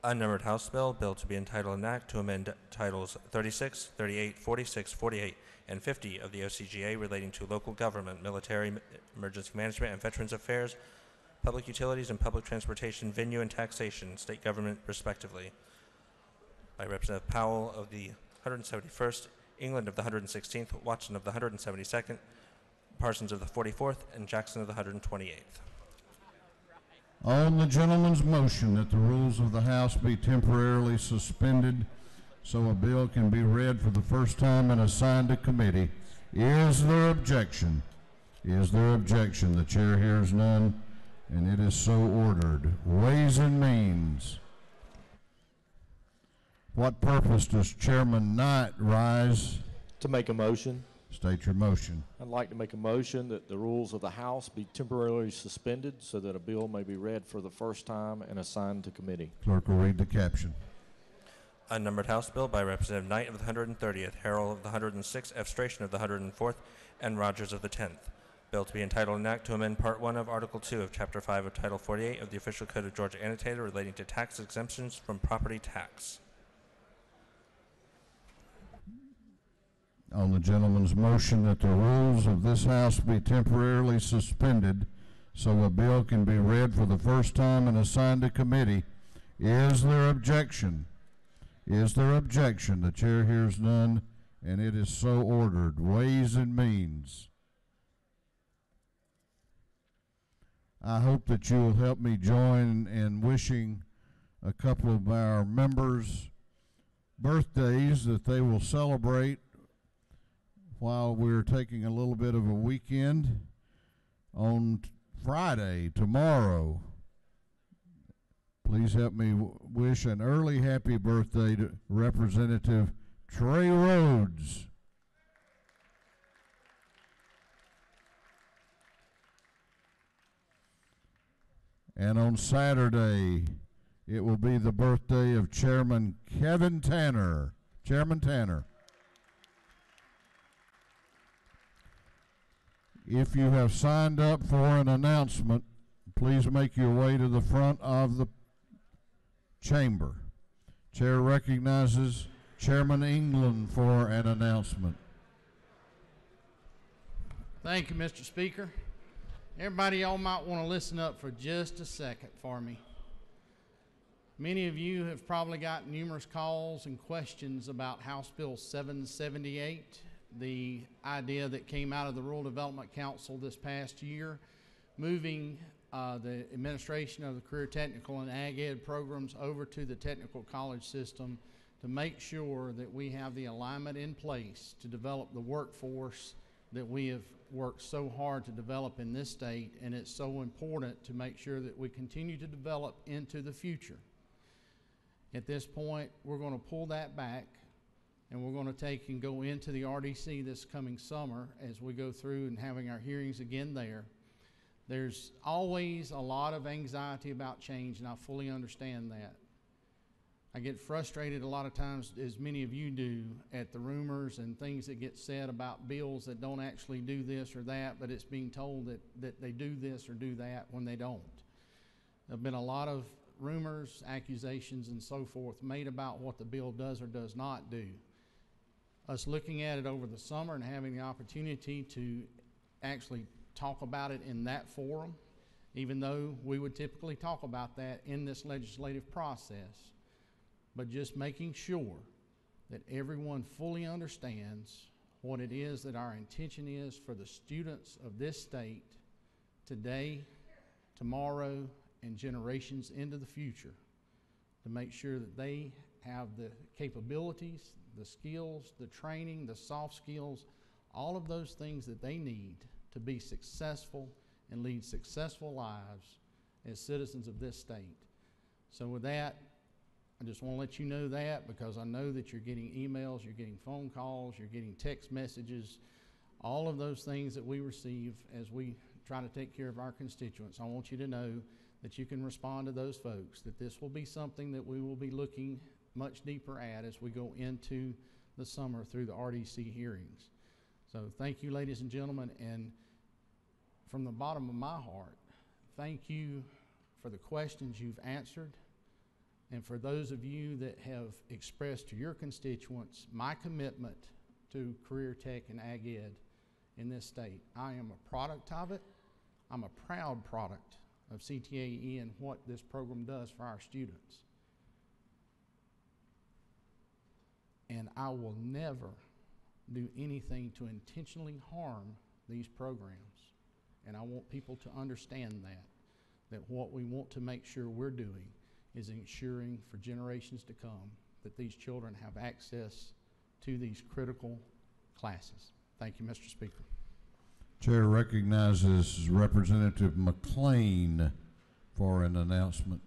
[SPEAKER 5] Unnumbered House Bill to be entitled an act to amend Titles 36, 38, 46, 48, and 50 of the OCGA relating to local government, military, emergency management, and veterans affairs, public utilities, and public transportation, venue, and taxation, state government, respectively. By Representative Powell of the 171st, England of the 116th, Watson of the 172nd, Parsons of the 44th, and Jackson of the 128th.
[SPEAKER 1] On the gentleman's motion that the rules of the House be temporarily suspended so a bill can be read for the first time and assigned to committee, is there objection? Is there objection? The chair hears none, and it is so ordered. Ways and Means. What purpose does Chairman Knight rise?
[SPEAKER 3] To make a motion.
[SPEAKER 1] State your motion.
[SPEAKER 3] I'd like to make a motion that the rules of the House be temporarily suspended so that a bill may be read for the first time and assigned to committee.
[SPEAKER 1] Clerk will read the caption.
[SPEAKER 5] Unnumbered House Bill by Representative Knight of the 130th, Harrell of the 106th, Efstration of the 104th, and Rogers of the 10th. Bill to be entitled an act to amend Part 1 of Article 2 of Chapter 5 of Title 48 of the Official Code of Georgia Annotated relating to tax exemptions from property tax.
[SPEAKER 1] On the gentleman's motion that the rules of this House be temporarily suspended so a bill can be read for the first time and assigned to committee, is there objection? Is there objection? The chair hears none, and it is so ordered. Ways and Means. I hope that you will help me join in wishing a couple of our members birthdays that they will celebrate while we're taking a little bit of a weekend. On Friday, tomorrow, please help me wish an early happy birthday to Representative Trey Rhodes. And on Saturday, it will be the birthday of Chairman Kevin Tanner. Chairman Tanner. If you have signed up for an announcement, please make your way to the front of the chamber. Chair recognizes Chairman England for an announcement.
[SPEAKER 4] Thank you, Mr. Speaker. Everybody, y'all might want to listen up for just a second for me. Many of you have probably got numerous calls and questions about House Bill 778, the idea that came out of the Rural Development Council this past year, moving the administration of the career technical and ag ed programs over to the technical college system to make sure that we have the alignment in place to develop the workforce that we have worked so hard to develop in this state, and it's so important to make sure that we continue to develop into the future. At this point, we're going to pull that back, and we're going to take and go into the RDC this coming summer as we go through and having our hearings again there. There's always a lot of anxiety about change, and I fully understand that. I get frustrated a lot of times, as many of you do, at the rumors and things that get said about bills that don't actually do this or that, but it's being told that they do this or do that when they don't. There have been a lot of rumors, accusations, and so forth made about what the bill does or does not do. Us looking at it over the summer and having the opportunity to actually talk about it in that forum, even though we would typically talk about that in this legislative process, but just making sure that everyone fully understands what it is that our intention is for the students of this state today, tomorrow, and generations into the future, to make sure that they have the capabilities, the skills, the training, the soft skills, all of those things that they need to be successful and lead successful lives as citizens of this state. So with that, I just want to let you know that, because I know that you're getting emails, you're getting phone calls, you're getting text messages, all of those things that we receive as we try to take care of our constituents. I want you to know that you can respond to those folks, that this will be something that we will be looking much deeper at as we go into the summer through the RDC hearings. So thank you, ladies and gentlemen, and from the bottom of my heart, thank you for the questions you've answered And for those of you that have expressed to your constituents my commitment to career tech and ag ed in this state, I am a product of it. I'm a proud product of CTAE and what this program does for our students. And I will never do anything to intentionally harm these programs. And I want people to understand that what we want to make sure we're doing is ensuring for generations to come that these children have access to these critical classes. Thank you, Mr. Speaker.
[SPEAKER 1] Chair recognizes Representative McLean for an announcement.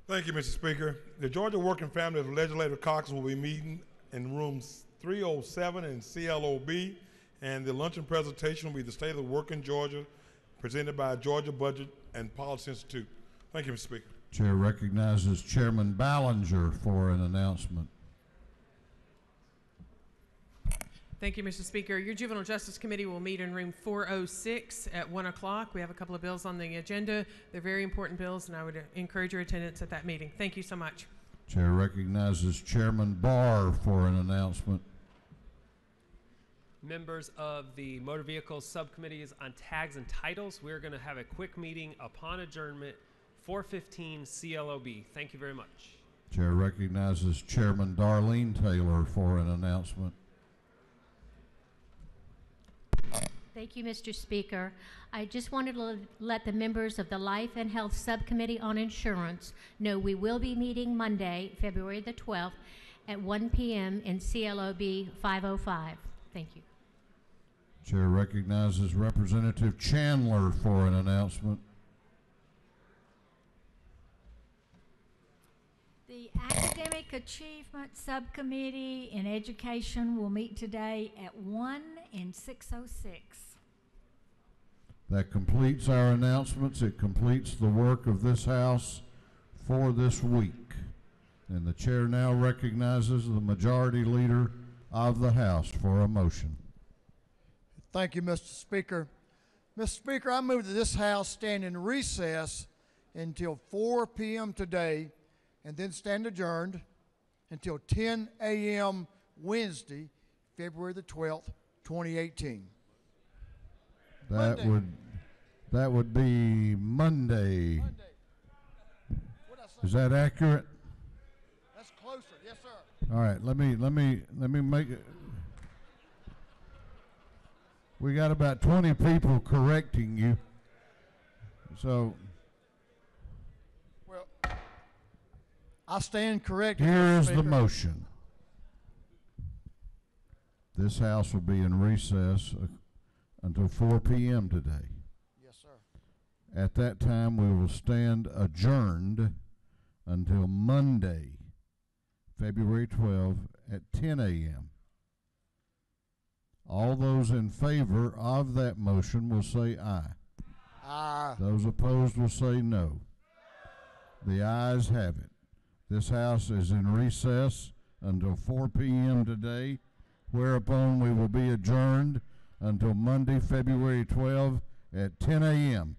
[SPEAKER 6] Thank you, Mr. Speaker. The Georgia Working Families Legislative Caucus will be meeting in rooms 307 and CLOB, and the luncheon presentation will be the State of the Work in Georgia, presented by Georgia Budget and Policy Institute. Thank you, Mr. Speaker.
[SPEAKER 1] Chair recognizes Chairman Ballinger for an announcement.
[SPEAKER 8] Thank you, Mr. Speaker. Your Juvenile Justice Committee will meet in room 406 at 1 o'clock. We have a couple of bills on the agenda. They're very important bills, and I would encourage your attendance at that meeting. Thank you so much.
[SPEAKER 1] Chair recognizes Chairman Barr for an announcement.
[SPEAKER 20] Members of the Motor Vehicles Subcommittees on Tags and Titles, we're going to have a quick meeting upon adjournment, 4:15 CLOB. Thank you very much.
[SPEAKER 1] Chair recognizes Chairman Darlene Taylor for an announcement.
[SPEAKER 21] Thank you, Mr. Speaker. I just wanted to let the members of the Life and Health Subcommittee on Insurance know we will be meeting Monday, February the 12th at 1 p.m. in CLOB 505. Thank you.
[SPEAKER 1] Chair recognizes Representative Chandler for an announcement.
[SPEAKER 22] The Academic Achievement Subcommittee in Education will meet today at 1 in 606.
[SPEAKER 1] That completes our announcements. It completes the work of this House for this week. And the chair now recognizes the Majority Leader of the House for a motion.
[SPEAKER 26] Thank you, Mr. Speaker. Mr. Speaker, I move that this House stand in recess until 4 p.m. today and then stand adjourned until 10 a.m. Wednesday, February the 12th, 2018.
[SPEAKER 1] That would be Monday. Is that accurate?
[SPEAKER 26] That's closer, yes, sir.
[SPEAKER 1] All right, let me make it. We got about 20 people correcting you. So
[SPEAKER 26] well, I stand corrected.
[SPEAKER 1] Here is
[SPEAKER 26] Mr.
[SPEAKER 1] the
[SPEAKER 26] Speaker.
[SPEAKER 1] motion. This House will be in recess until 4 p.m. today.
[SPEAKER 26] Yes, sir.
[SPEAKER 1] At that time, we will stand adjourned until Monday, February 12 at 10 a.m. All those in favor of that motion will say aye.
[SPEAKER 26] Aye.
[SPEAKER 1] Those opposed will say no. The ayes have it. This House is in recess until 4 p.m. today, whereupon we will be adjourned until Monday, February 12 at 10 a.m.